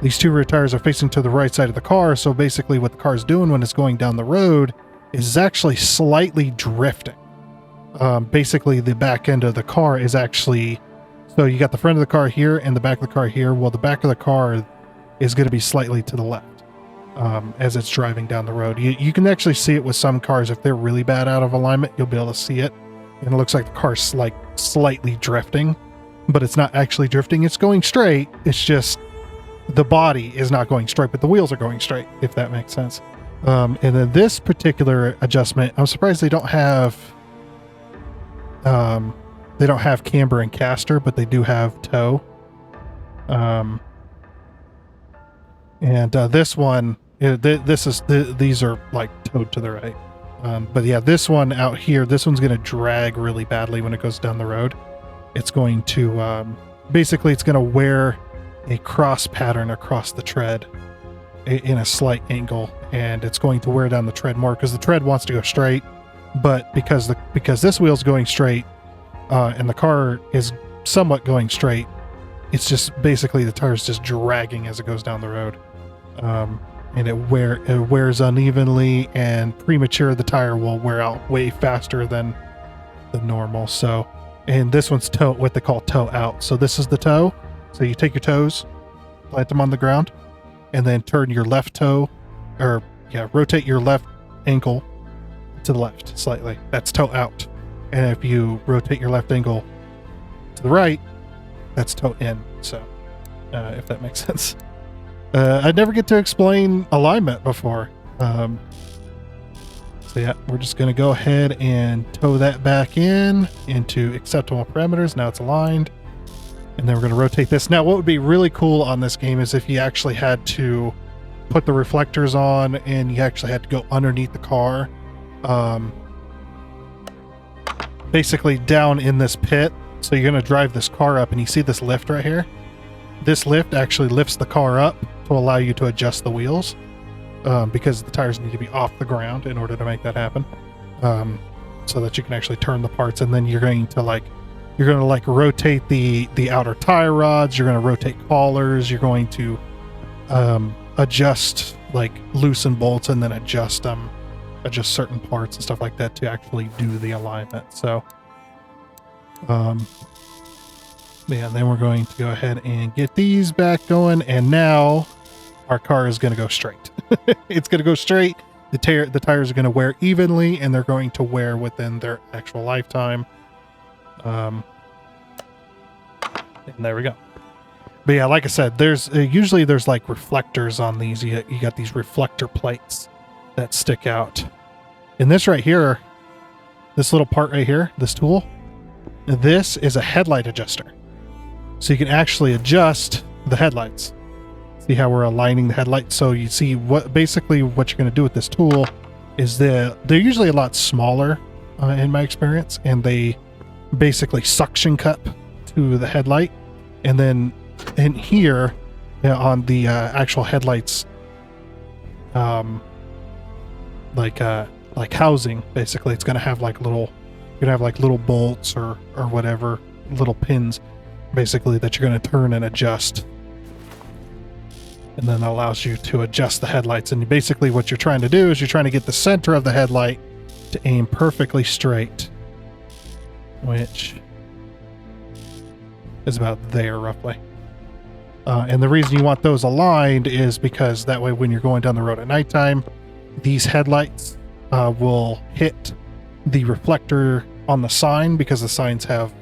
These two rear tires are facing to the right side of the car, so basically what the car is doing when it's going down the road is actually slightly drifting. basically the back end of the car is actually, so you got the front of the car here and the back of the car here. Well, the back of the car is going to be slightly to the left as it's driving down the road. You can actually see it with some cars. If they're really bad out of alignment, you'll be able to see it. And it looks like the car's like slightly drifting, but it's not actually drifting. It's going straight. It's just the body is not going straight, but the wheels are going straight, if that makes sense. And then this particular adjustment, I'm surprised they don't have camber and caster, but they do have tow. This one, these are like towed to the right. But yeah, this one out here, this one's going to drag really badly when it goes down the road. It's going to, basically it's going to wear a cross pattern across the tread in a slight angle, and it's going to wear down the tread more because the tread wants to go straight, but because this wheel's going straight, and the car is somewhat going straight, it's just basically the tire's just dragging as it goes down the road. And it wears unevenly, and premature the tire will wear out way faster than the normal. So, and this one's toe, what they call toe out. So this is the toe. So you take your toes, plant them on the ground, and then turn your left toe, rotate your left ankle to the left slightly. That's toe out. And if you rotate your left ankle to the right, that's toe in. So, if that makes sense. I'd never get to explain alignment before. So yeah, we're just going to go ahead and tow that back into acceptable parameters. Now it's aligned. And then we're going to rotate this. Now, what would be really cool on this game is if you actually had to put the reflectors on and you actually had to go underneath the car. Basically down in this pit. So you're going to drive this car up, and you see this lift right here? This lift actually lifts the car up to allow you to adjust the wheels, because the tires need to be off the ground in order to make that happen, so that you can actually turn the parts. And then you're going to rotate the outer tire rods. You're going to rotate collars. You're going to adjust, like loosen bolts, and then adjust certain parts and stuff like that to actually do the alignment. So yeah, then we're going to go ahead and get these back going, and now our car is going to go straight. It's going to go straight. The tires are going to wear evenly, and they're going to wear within their actual lifetime. And there we go. But yeah, like I said, there's usually like reflectors on these. You got these reflector plates that stick out. And this right here, this little part right here, this tool, this is a headlight adjuster. So you can actually adjust the headlights. See how we're aligning the headlights? So you see what you're going to do with this tool is they're usually a lot smaller in my experience, and they basically suction cup to the headlight. And then in here, on the actual headlights, like housing, basically it's going to have like little bolts or whatever, little pins basically that you're going to turn and adjust, and then that allows you to adjust the headlights. And basically what you're trying to do is you're trying to get the center of the headlight to aim perfectly straight, which is about there roughly. And the reason you want those aligned is because that way when you're going down the road at nighttime, these headlights will hit the reflector on the sign, because the signs have,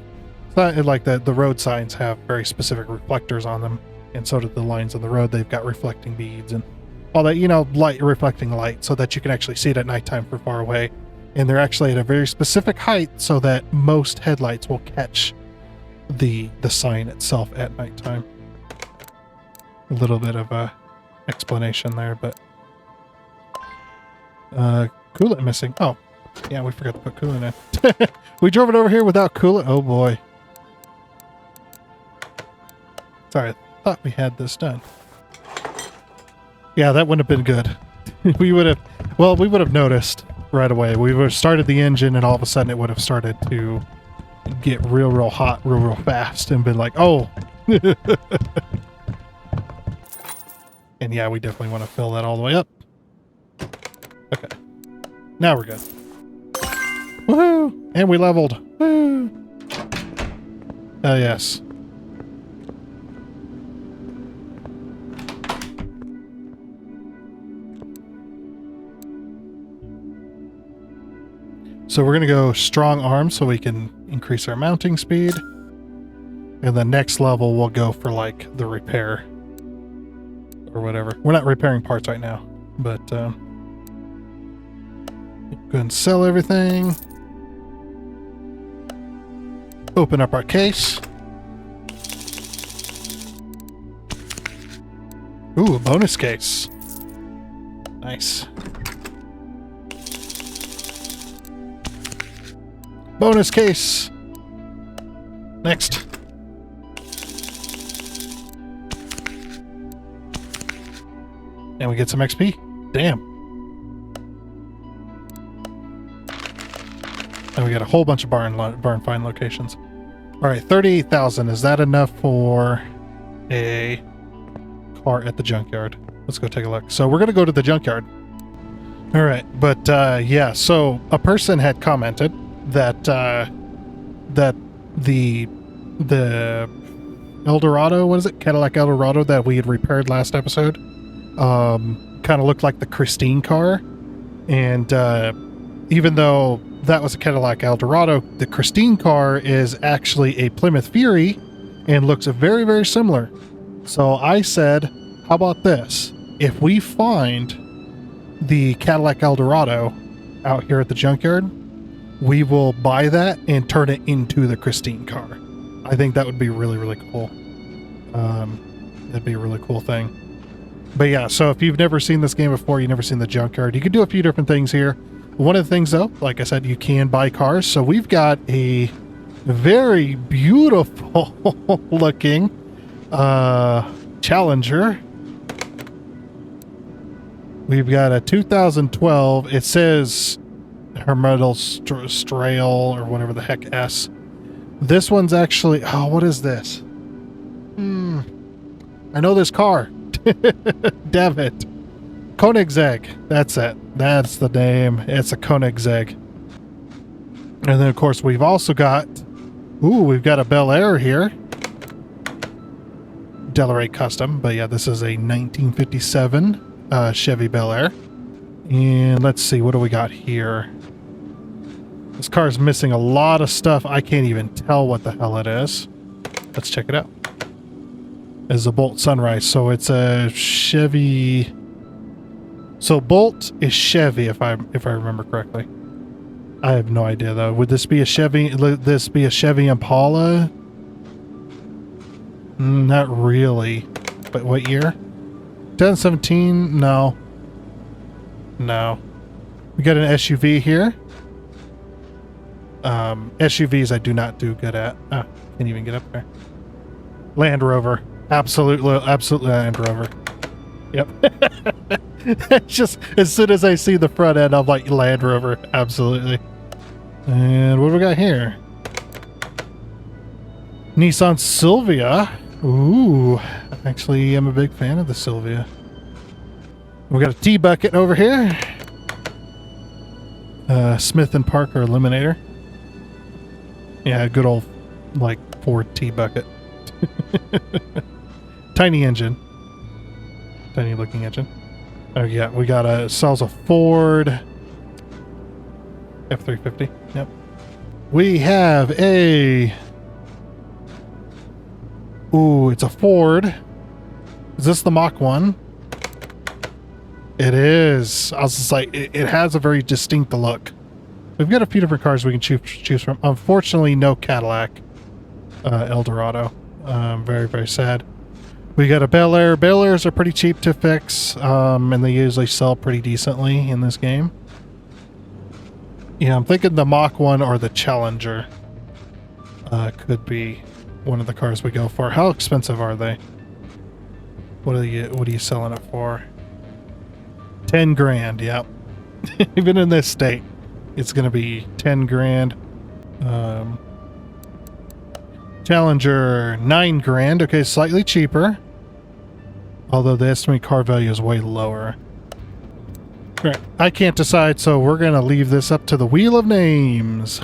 like the road signs have very specific reflectors on them, and so do the lines on the road. They've got reflecting beads and all that, reflecting light, so that you can actually see it at nighttime from far away. And they're actually at a very specific height so that most headlights will catch the sign itself at nighttime. A little bit of a explanation there, but coolant missing. Oh yeah, we forgot to put coolant in. We drove it over here without coolant. Oh boy. Sorry, I thought we had this done. Yeah, that wouldn't have been good. we would have noticed right away. We would have started the engine, and all of a sudden it would have started to get real hot real fast, and been like, oh. And yeah, we definitely want to fill that all the way up. Okay. Now we're good. Woohoo! And we leveled. Woo! Oh, yes. So we're going to go strong arms so we can increase our mounting speed. And the next level we'll go for like the repair or whatever. We're not repairing parts right now, but go ahead and sell everything. Open up our case. Ooh, a bonus case. Nice. Bonus case. Next. And we get some XP. Damn. And we got a whole bunch of barn find locations. All right, 38,000. Is that enough for a car at the junkyard? Let's go take a look. So we're going to go to the junkyard. All right, but yeah, so a person had commented that that the Eldorado, what is it? Cadillac Eldorado that we had repaired last episode, kind of looked like the Christine car. And even though that was a Cadillac Eldorado, the Christine car is actually a Plymouth Fury and looks very, very similar. So I said, how about this? If we find the Cadillac Eldorado out here at the junkyard, we will buy that and turn it into the Christine car. I think that would be really, really cool. That'd be a really cool thing. But yeah, so if you've never seen this game before, you've never seen the junkyard, you can do a few different things here. One of the things, though, like I said, you can buy cars. So we've got a very beautiful looking Challenger. We've got a 2012. It says Hermetal Strail or whatever the heck S. This one's actually, oh, what is this? I know this car. Damn it. Koenigsegg. That's it. That's the name. It's a Koenigsegg. And then, of course, we've also got, we've got a Bel Air here. Delray Custom. But yeah, this is a 1957 Chevy Bel Air. And let's see, what do we got here? This car is missing a lot of stuff. I can't even tell what the hell it is. Let's check it out. It's a Bolt Sunrise, so it's a Chevy. So Bolt is Chevy, if I remember correctly. I have no idea though. Would this be a Chevy? Would this be a Chevy Impala? Not really. But what year? 2017? No. No. We got an SUV here. SUVs I do not do good at. Ah, can't even get up there. Land Rover. Absolutely Land Rover. Yep. It's just, as soon as I see the front end, I'm like, Land Rover. Absolutely. And what do we got here? Nissan Silvia. Ooh. Actually, I'm a big fan of the Silvia. We got a T-Bucket over here. Smith & Parker Eliminator. Yeah, good old, like, Ford T-Bucket. Tiny engine. Tiny looking engine. Oh yeah, we got a sells a Ford F-350. Yep. We have a, it's a Ford. Is this the Mach 1? It is. I was just like, it has a very distinct look. We've got a few different cars we can choose from. Unfortunately, no Cadillac Eldorado. Very, very sad. We got a Bel Air. Bel Airs are pretty cheap to fix, and they usually sell pretty decently in this game. Yeah, I'm thinking the Mach 1 or the Challenger could be one of the cars we go for. How expensive are they? What are you selling it for? 10 grand, yep. Even in this state, it's going to be 10 grand. Challenger, 9 grand. Okay, slightly cheaper. Although the estimated car value is way lower. Right. I can't decide, so we're going to leave this up to the Wheel of Names.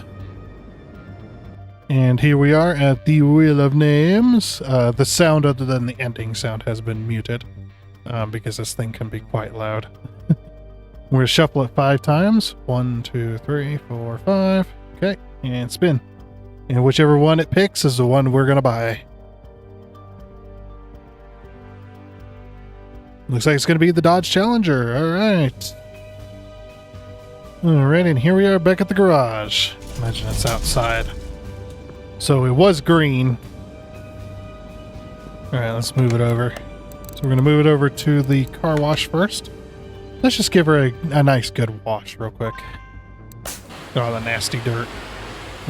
And here we are at the Wheel of Names. The sound other than the ending sound has been muted because this thing can be quite loud. We're going to shuffle it 5 times. 1, 2, 3, 4, 5. Okay, and spin. And whichever one it picks is the one we're going to buy. Looks like it's going to be the Dodge Challenger. All right. All right, and here we are back at the garage. Imagine it's outside. So it was green. All right, let's move it over. So we're going to move it over to the car wash first. Let's just give her a nice good wash real quick. Get all the nasty dirt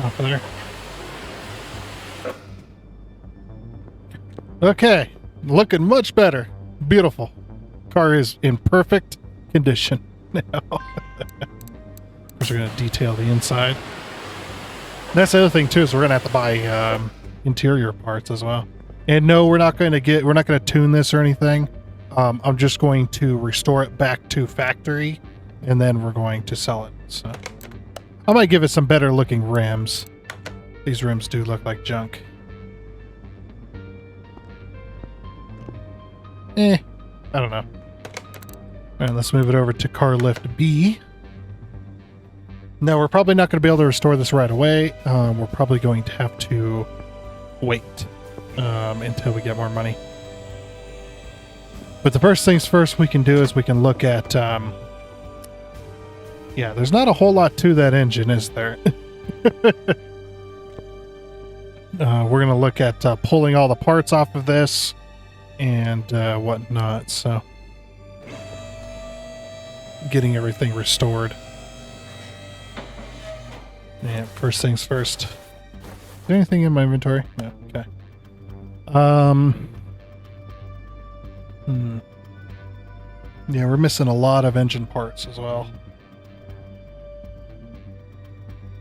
off of there. Okay, looking much better. Beautiful. Car is in perfect condition now. We're going to detail the inside. That's the other thing too, is we're going to have to buy interior parts as well. And no, we're not going to tune this or anything. I'm just going to restore it back to factory, and then we're going to sell it. So I might give it some better looking rims. These rims do look like junk. I don't know. All right, let's move it over to car lift B. Now, we're probably not going to be able to restore this right away. We're probably going to have to wait until we get more money. But the first things first we can do is we can look at... yeah, there's not a whole lot to that engine, is there? We're going to look at pulling all the parts off of this and whatnot, so... getting everything restored. Yeah, first things first. Is there anything in my inventory? No, okay. Yeah, we're missing a lot of engine parts as well.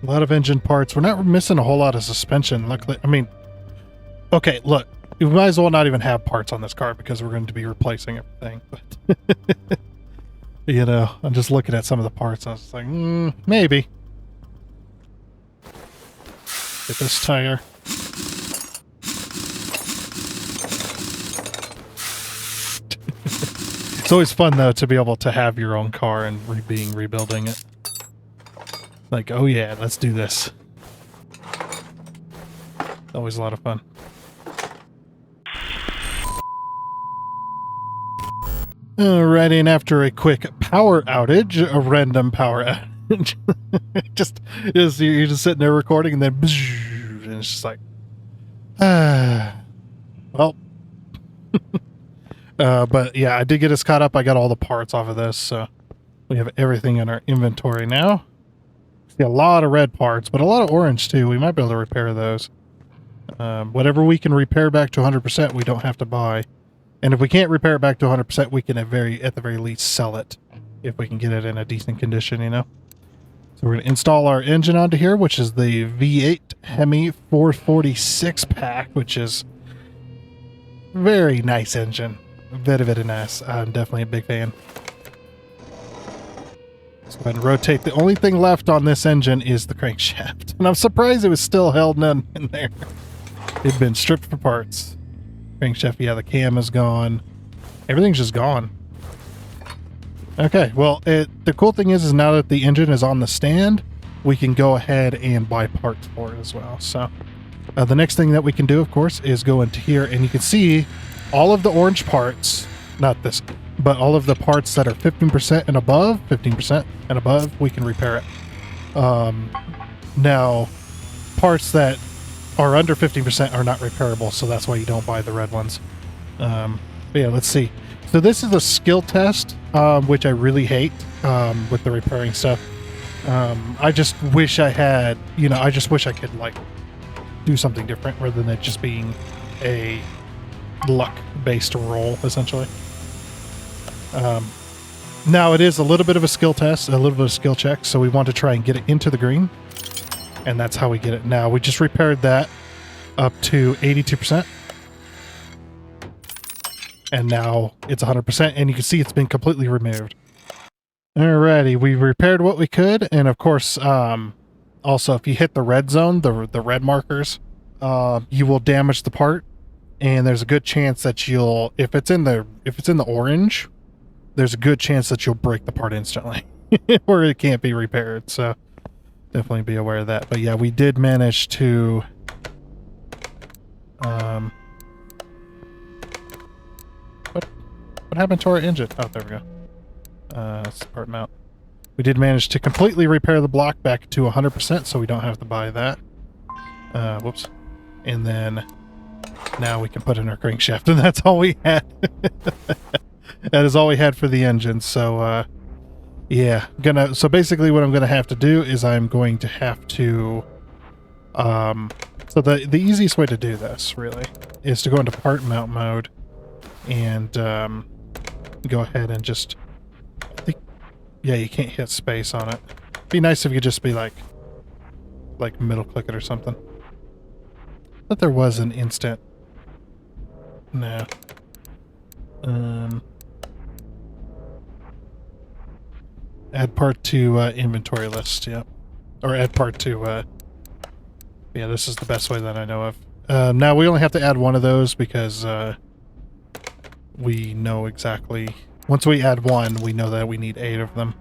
A lot of engine parts. We're not missing a whole lot of suspension. Luckily, I mean, okay, look, we might as well not even have parts on this car because we're going to be replacing everything. But you know, I'm just looking at some of the parts. I was like, maybe. Get this tire. It's always fun though to be able to have your own car and rebuilding it. Like, oh yeah, let's do this. Always a lot of fun. Alrighty, and after a quick power outage, a random power outage, you're just sitting there recording, and then and it's just like, well. But yeah, I did get us caught up. I got all the parts off of this, so we have everything in our inventory now. See a lot of red parts, but a lot of orange too. We might be able to repair those. Whatever we can repair back to 100%, we don't have to buy. And if we can't repair it back to 100%, we can at the very least sell it if we can get it in a decent condition, you know. So we're going to install our engine onto here, which is the V8 Hemi 446 pack, which is very nice engine. Very, very nice. I'm definitely a big fan. Let's go ahead and rotate. The only thing left on this engine is the crankshaft. And I'm surprised it was still held in there. It'd been stripped for parts. Crankshaft, yeah, the cam is gone. Everything's just gone. Okay, well, the cool thing is now that the engine is on the stand, we can go ahead and buy parts for it as well. So the next thing that we can do, of course, is go into here, and you can see all of the orange parts, not this, but all of the parts that are 15% and above, 15% and above, we can repair it. Now, parts that are under 15% are not repairable, so that's why you don't buy the red ones. But yeah, let's see. So this is a skill test, which I really hate with the repairing stuff. I just wish I had, you know, I just wish I could, like, do something different rather than it just being a luck-based roll, essentially. Now, it is a little bit of a skill test, a little bit of a skill check, so we want to try and get it into the green. And that's how we get it now. We just repaired that up to 82%. And now it's 100%, and you can see it's been completely removed. Alrighty, we repaired what we could, and of course, also if you hit the red zone, the red markers, you will damage the part, and there's a good chance that you'll, if it's in the orange, there's a good chance that you'll break the part instantly, or it can't be repaired. So definitely be aware of that. But yeah, we did manage to, what happened to our engine? Oh, there we go. That's the part mount. We did manage to completely repair the block back to 100%, so we don't have to buy that. Whoops. And then now we can put in our crankshaft, and that's all we had. That is all we had for the engine. So, yeah. So basically what I'm going to have to do is I'm going to have to... so the easiest way to do this, really, is to go into part mount mode and go ahead and just... Yeah, you can't hit space on it. Be nice if you could just be like middle click it or something. But there was an instant. No. Add part to inventory list. Yeah, or add part to. Yeah, this is the best way that I know of. Now we only have to add one of those because we know exactly. Once we add one, we know that we need 8 of them.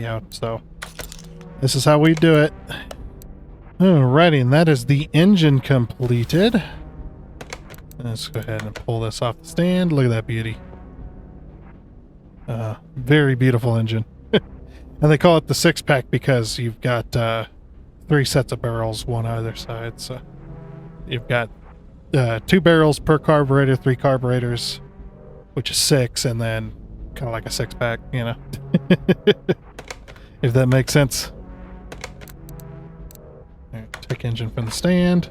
Yeah, so this is how we do it. Alrighty, and that is the engine completed. Let's go ahead and pull this off the stand. Look at that beauty. Very beautiful engine. And they call it the 6-pack because you've got 3 sets of barrels, one either side. So you've got 2 barrels per carburetor, 3 carburetors, which is 6, and then kind of like a 6-pack, you know. If that makes sense. All right, take engine from the stand.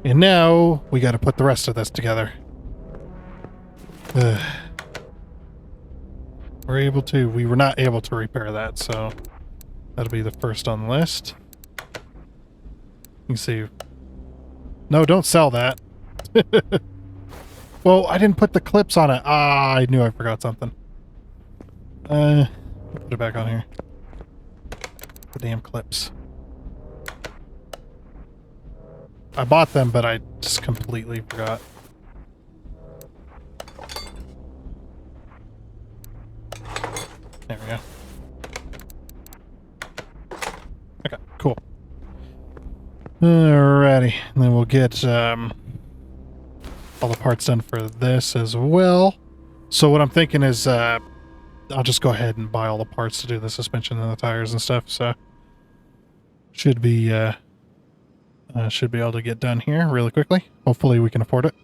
And now we got to put the rest of this together. We were not able to repair that, so that'll be the first on the list. You can see. No, don't sell that. Well, I didn't put the clips on it. Ah, I knew I forgot something. Put it back on here. The damn clips. I bought them, but I just completely forgot. There we go. Okay, cool. Alrighty, and then we'll get all the parts done for this as well. So what I'm thinking is I'll just go ahead and buy all the parts to do the suspension and the tires and stuff. So should be able to get done here really quickly. Hopefully we can afford it.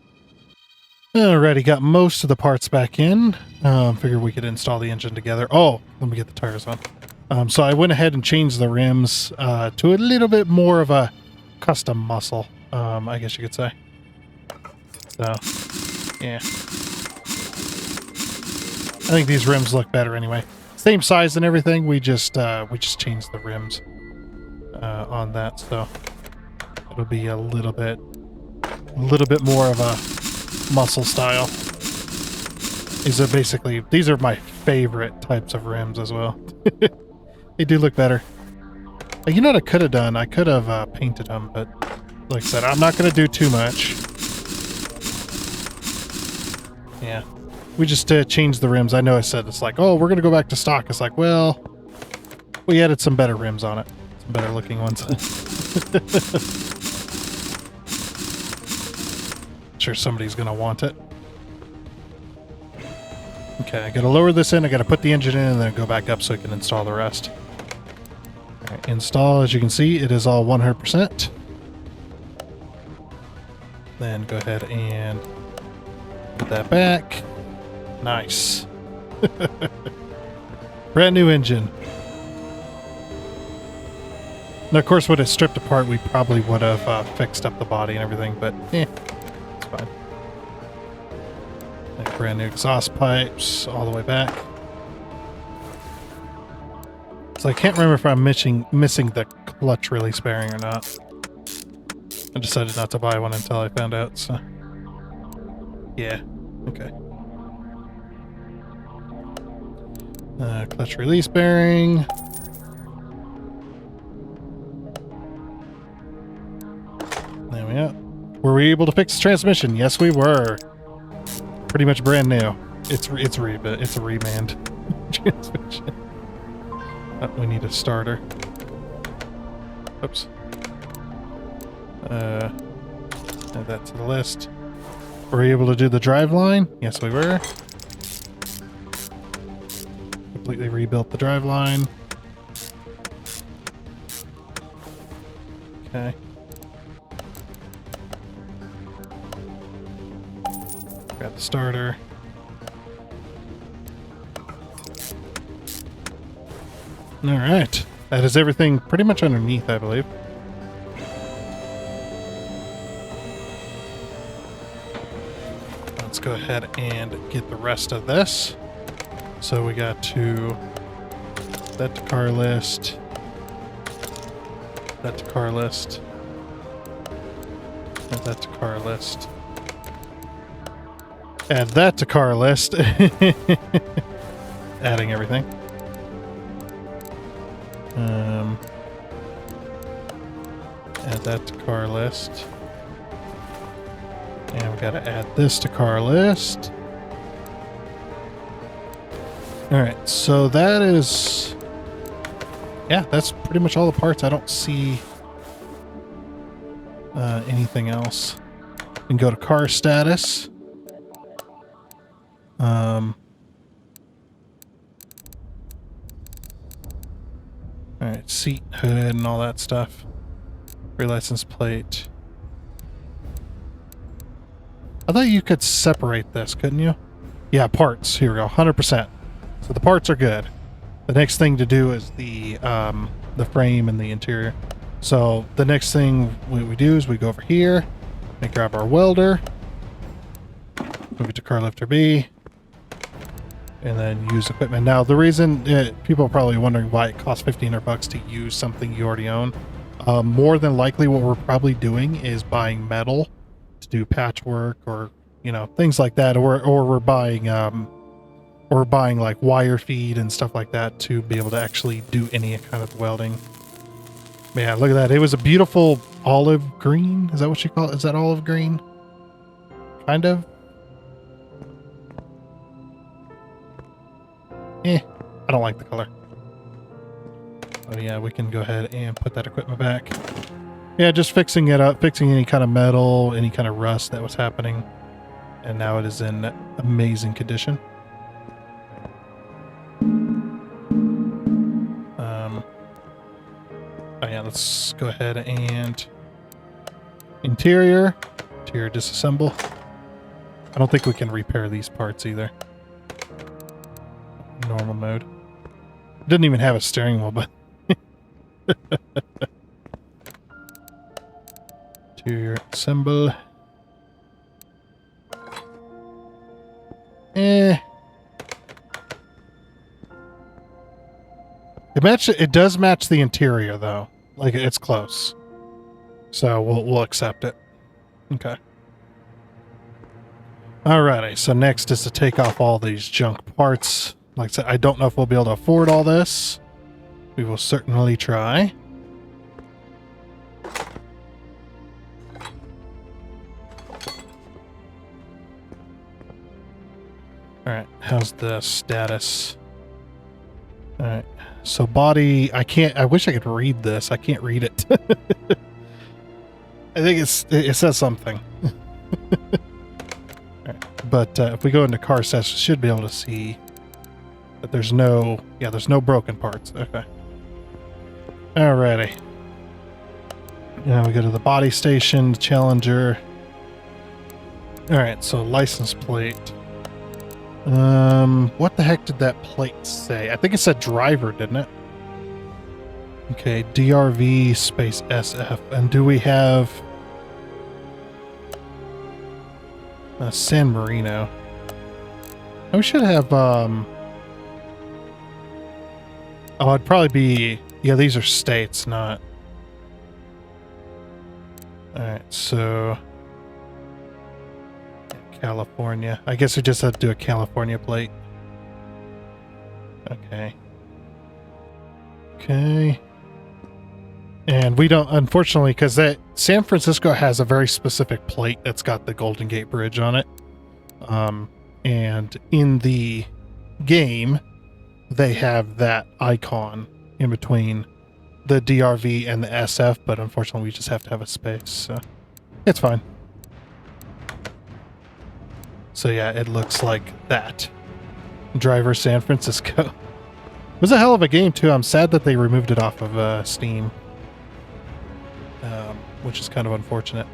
Alrighty, got most of the parts back in. Figured we could install the engine together. Oh, let me get the tires on. So I went ahead and changed the rims to a little bit more of a custom muscle, I guess you could say. So, yeah. I think these rims look better anyway. Same size and everything. We just changed the rims on that, so it'll be a little bit more of a muscle style. These are my favorite types of rims as well. They do look better. You know what I could have done? I could have painted them, but like I said, I'm not going to do too much. Yeah. We just changed the rims. I know I said it's like, oh, we're going to go back to stock. It's like, well, we added some better rims on it. Some better looking ones. Sure somebody's going to want it. Okay, I got to lower this in. I got to put the engine in and then go back up so I can install the rest. All right, install, as you can see, it is all 100%. Then go ahead and put that back. Nice. Brand new engine. Now, of course, with it stripped apart, we probably would have fixed up the body and everything, but it's fine. Like brand new exhaust pipes all the way back. So I can't remember if I'm missing the clutch release bearing or not. I decided not to buy one until I found out, so... Yeah, okay. Clutch release bearing. There we go. Were we able to fix the transmission? Yes, we were. Pretty much brand new. It's a remand transmission. Oh, we need a starter. Oops. Add that to the list. Were we able to do the driveline? Yes, we were. Completely rebuilt the driveline. Okay. Grab the starter. All right. That is everything pretty much underneath, I believe. Let's go ahead and get the rest of this. So we got to that to car list, that to car list, add that to car list, add that to car list. Adding everything. Add that to car list. And we gotta add this to car list. Alright, so that is... yeah, that's pretty much all the parts. I don't see anything else. We can go to car status. Alright, seat, hood, and all that stuff. Rear license plate. I thought you could separate this, couldn't you? Yeah, parts. Here we go, 100%. So the parts are good. The next thing to do is the frame and the interior. So the next thing we do is we go over here and grab our welder. Move it to car lifter B. And then use equipment. Now, the reason people are probably wondering why it costs $1,500 to use something you already own. More than likely, what we're probably doing is buying metal to do patchwork or things like that, or we're buying like wire feed and stuff like that to be able to actually do any kind of welding. Man, look at that! It was a beautiful olive green. Is that what you call it? Is that olive green? Kind of. I don't like the color. Oh yeah, we can go ahead and put that equipment back. Yeah, just fixing it up, fixing any kind of metal, any kind of rust that was happening. And now it is in amazing condition. Oh yeah, let's go ahead and interior disassemble. I don't think we can repair these parts either. Normal mode. Didn't even have a steering wheel, but interior assemble. It does match the interior though. Like it's close. So we'll accept it. Okay. Alrighty, so next is to take off all these junk parts. Like I said, I don't know if we'll be able to afford all this. We will certainly try. Alright, how's the status? Alright, so body, I wish I could read this. I can't read it. I think it says something. Right. But if we go into car stats, we should be able to see that there's no broken parts. Okay. Alrighty. Now we go to the body station, Challenger. Alright, so license plate. What the heck did that plate say? I think it said driver, didn't it? Okay, DRV space SF. And do we have San Marino? We should have, oh, it'd probably be, yeah, these are states, not. Alright, so California. I guess we just have to do a California plate. Okay. Okay. And we don't, unfortunately, because that San Francisco has a very specific plate that's got the Golden Gate Bridge on it. And in the game, they have that icon in between the DRV and the SF, but unfortunately we just have to have a space, so it's fine. So yeah, it looks like that. Driver San Francisco. It was a hell of a game too. I'm sad that they removed it off of Steam, which is kind of unfortunate,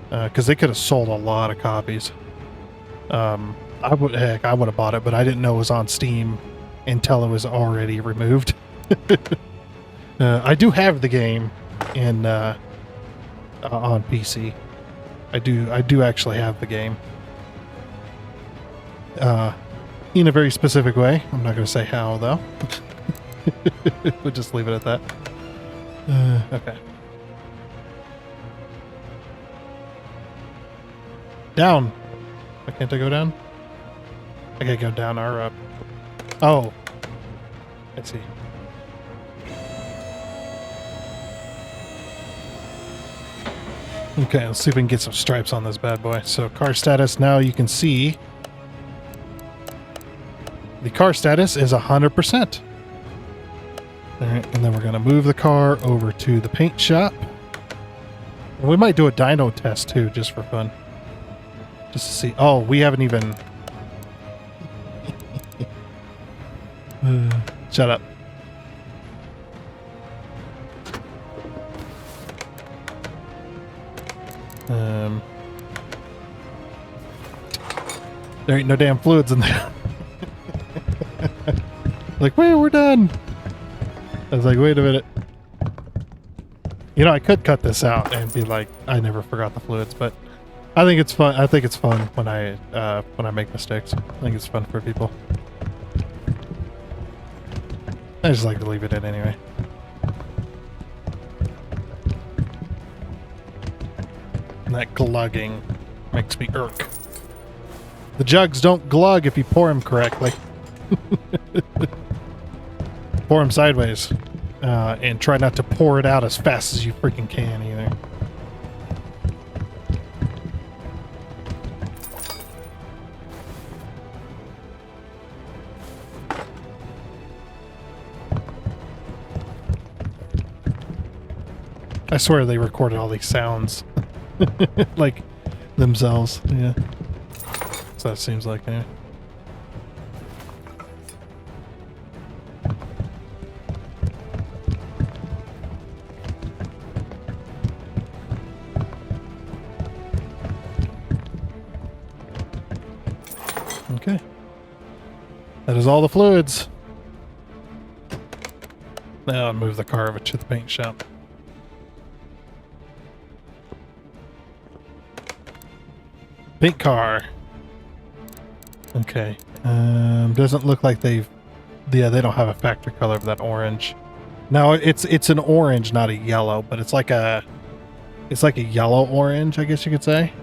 because they could have sold a lot of copies. I would have bought it, but I didn't know it was on Steam until it was already removed. I do have the game in on PC. I do actually have the game. In a very specific way. I'm not going to say how though. We'll just leave it at that. Okay. Down. Why can't I go down? I gotta go down or up. Oh. I see. Okay, let's see if we can get some stripes on this bad boy. So car status, now you can see the car status is 100%. All right, and then we're going to move the car over to the paint shop. And we might do a dyno test too, just for fun. Just to see. Oh, we haven't even... Shut up. There ain't no damn fluids in there. Like, wait, we're done. I was like, wait a minute. You know, I could cut this out and be like, I never forgot the fluids, but I think it's fun. I think it's fun when I make mistakes. I think it's fun for people. I just like to leave it in anyway. And that glugging makes me irk. The jugs don't glug if you pour them correctly. Pour them sideways. And try not to pour it out as fast as you freaking can either. I swear they recorded all these sounds. Like themselves, yeah. So that seems like, yeah. Okay. That is all the fluids. Now I'll move the car over to the paint shop. Paint car. Okay. Doesn't look like they've... Yeah, they don't have a factory color of that orange. No, it's an orange, not a yellow, but it's like a yellow orange, I guess you could say.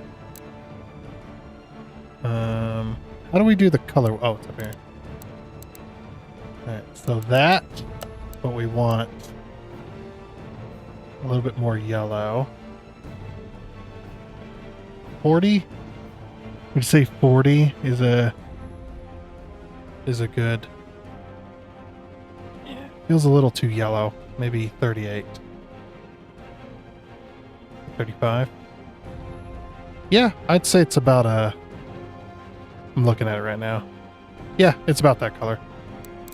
How do we do the color? Oh, it's up here. Alright, so that, what we want. A little bit more yellow. 40? Would you say 40 is a good... Yeah, feels a little too yellow. Maybe 38. 35? Yeah, I'd say it's about a... I'm looking at it right now. Yeah, it's about that color.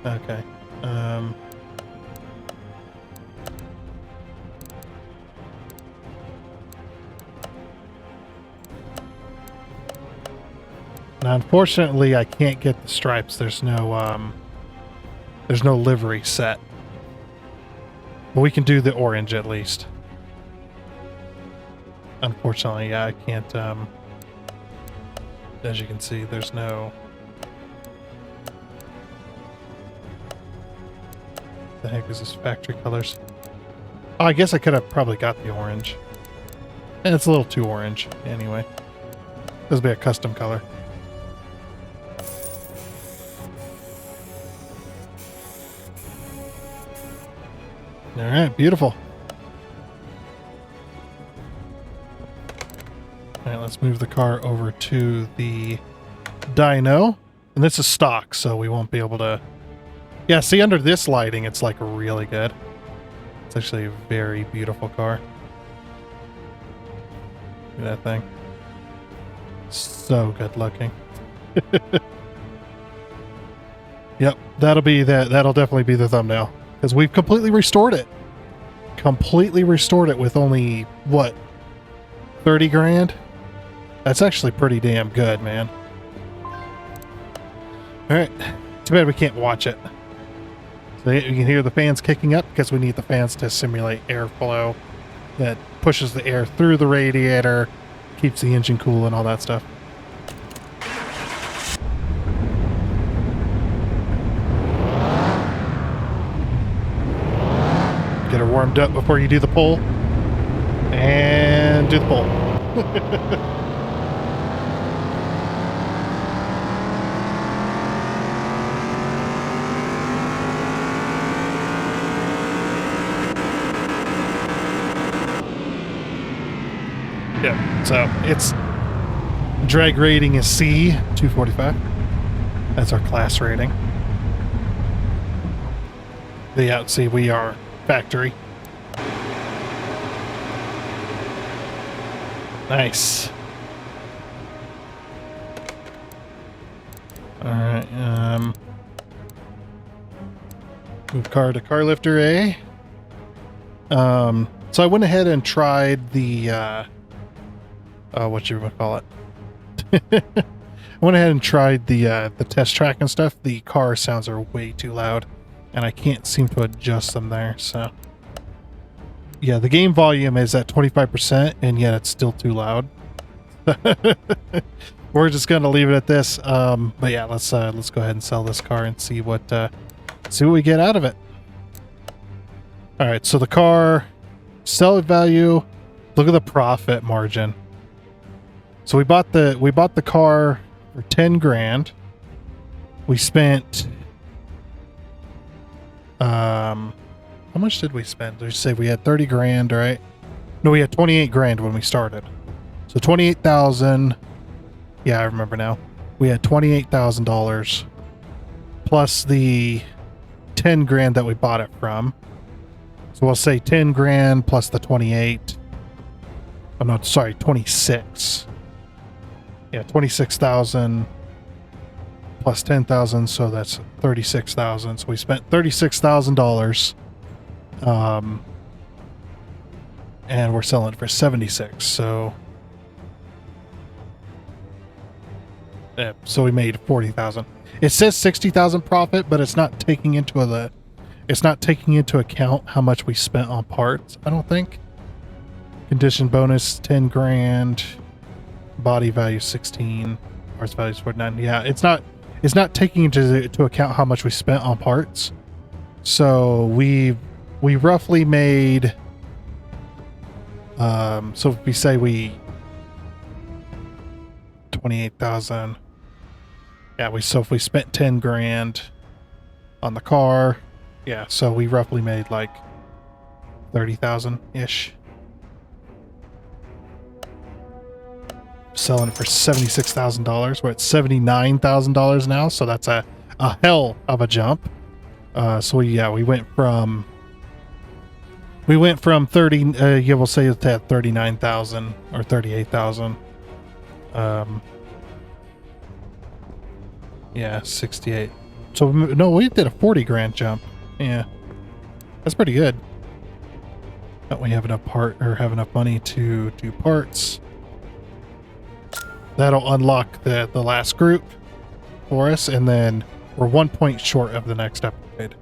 Okay. Now, unfortunately, I can't get the stripes. There's no livery set. But we can do the orange at least. Unfortunately, yeah, I can't, as you can see, there's no... The heck is this factory colors? Oh, I guess I could have probably got the orange. And it's a little too orange, anyway. This will be a custom color. All right, beautiful. All right, let's move the car over to the dyno. And this is stock, so we won't be able to... Yeah, see, under this lighting, it's like really good. It's actually a very beautiful car. Look at that thing. So good looking. Yep, that'll definitely be the thumbnail. Because we've completely restored it. Completely restored it with only, what, 30 grand? That's actually pretty damn good, man. Alright, too bad we can't watch it. So you can hear the fans kicking up because we need the fans to simulate airflow that pushes the air through the radiator, keeps the engine cool and all that stuff. Get her warmed up before you do the pull. And do the pull. Yeah, so it's drag rating is C 245. That's our class rating. Yeah, see, we are factory. Nice. All right. Move car to car lifter A. So I went ahead and tried the what you would call it. I went ahead and tried the test track and stuff. The car sounds are way too loud, and I can't seem to adjust them there. So yeah, the game volume is at 25%, and yet it's still too loud. We're just gonna leave it at this. But yeah, let's go ahead and sell this car and see what we get out of it. All right, so the car sell value. Look at the profit margin. So we bought the car for 10 grand. We spent how much did we spend? Did we say we had 30 grand, right? No, we had 28 grand when we started. So 28,000. Yeah, I remember now. We had $28,000 plus the 10 grand that we bought it from. So we'll say 10 grand plus the 28. Oh no, sorry, 26. Yeah, 26,000 plus 10,000, so that's 36,000. So we spent $36,000. And we're selling it for 76. So yeah, so we made 40,000. It says 60,000 profit, but it's not taking into account how much we spent on parts, I don't think. Condition bonus 10 grand. Body value 16. Parts value 49. Yeah, it's not taking into account how much we spent on parts. So we roughly made so if we say we 28,000. Yeah, so if we spent 10 grand on the car, yeah, so we roughly made like 30,000 ish. Selling it for $76,000. We're at $79,000 now, so that's a hell of a jump. So we went from 30. Yeah, we'll say it's at 39,000 or 38,000. Yeah, 68. So no, we did a 40 grand jump. Yeah, that's pretty good. Don't we have enough money to do parts? That'll unlock the last group for us, and then we're 1 point short of the next upgrade.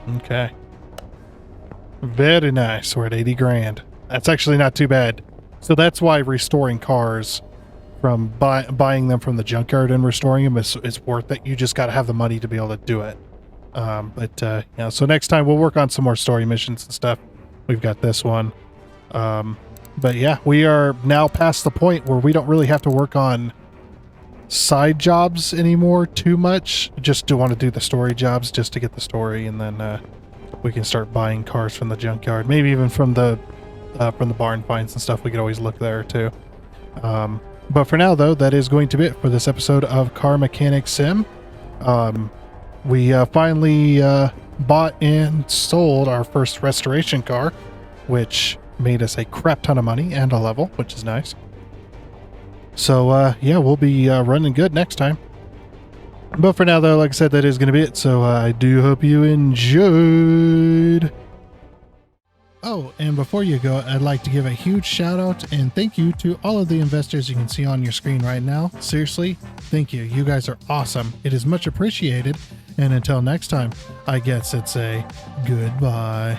Okay. Very nice. We're at 80 grand. That's actually not too bad. So that's why restoring cars from buying them from the junkyard and restoring them is worth it. You just got to have the money to be able to do it. So next time we'll work on some more story missions and stuff. We've got this one. But yeah, we are now past the point where we don't really have to work on side jobs anymore too much. Just do want to do the story jobs just to get the story, and then we can start buying cars from the junkyard. Maybe even from the barn finds and stuff. We could always look there too. But for now, though, that is going to be it for this episode of Car Mechanic Sim. We finally bought and sold our first restoration car, which made us a crap ton of money and a level, which is nice. So yeah, we'll be running good next time. But for now, though, like I said, that is going to be it. So I do hope you enjoyed. Oh, and before you go, I'd like to give a huge shout out and thank you to all of the investors you can see on your screen right now. Seriously, thank you. You guys are awesome. It is much appreciated. And until next time, I guess it's a goodbye.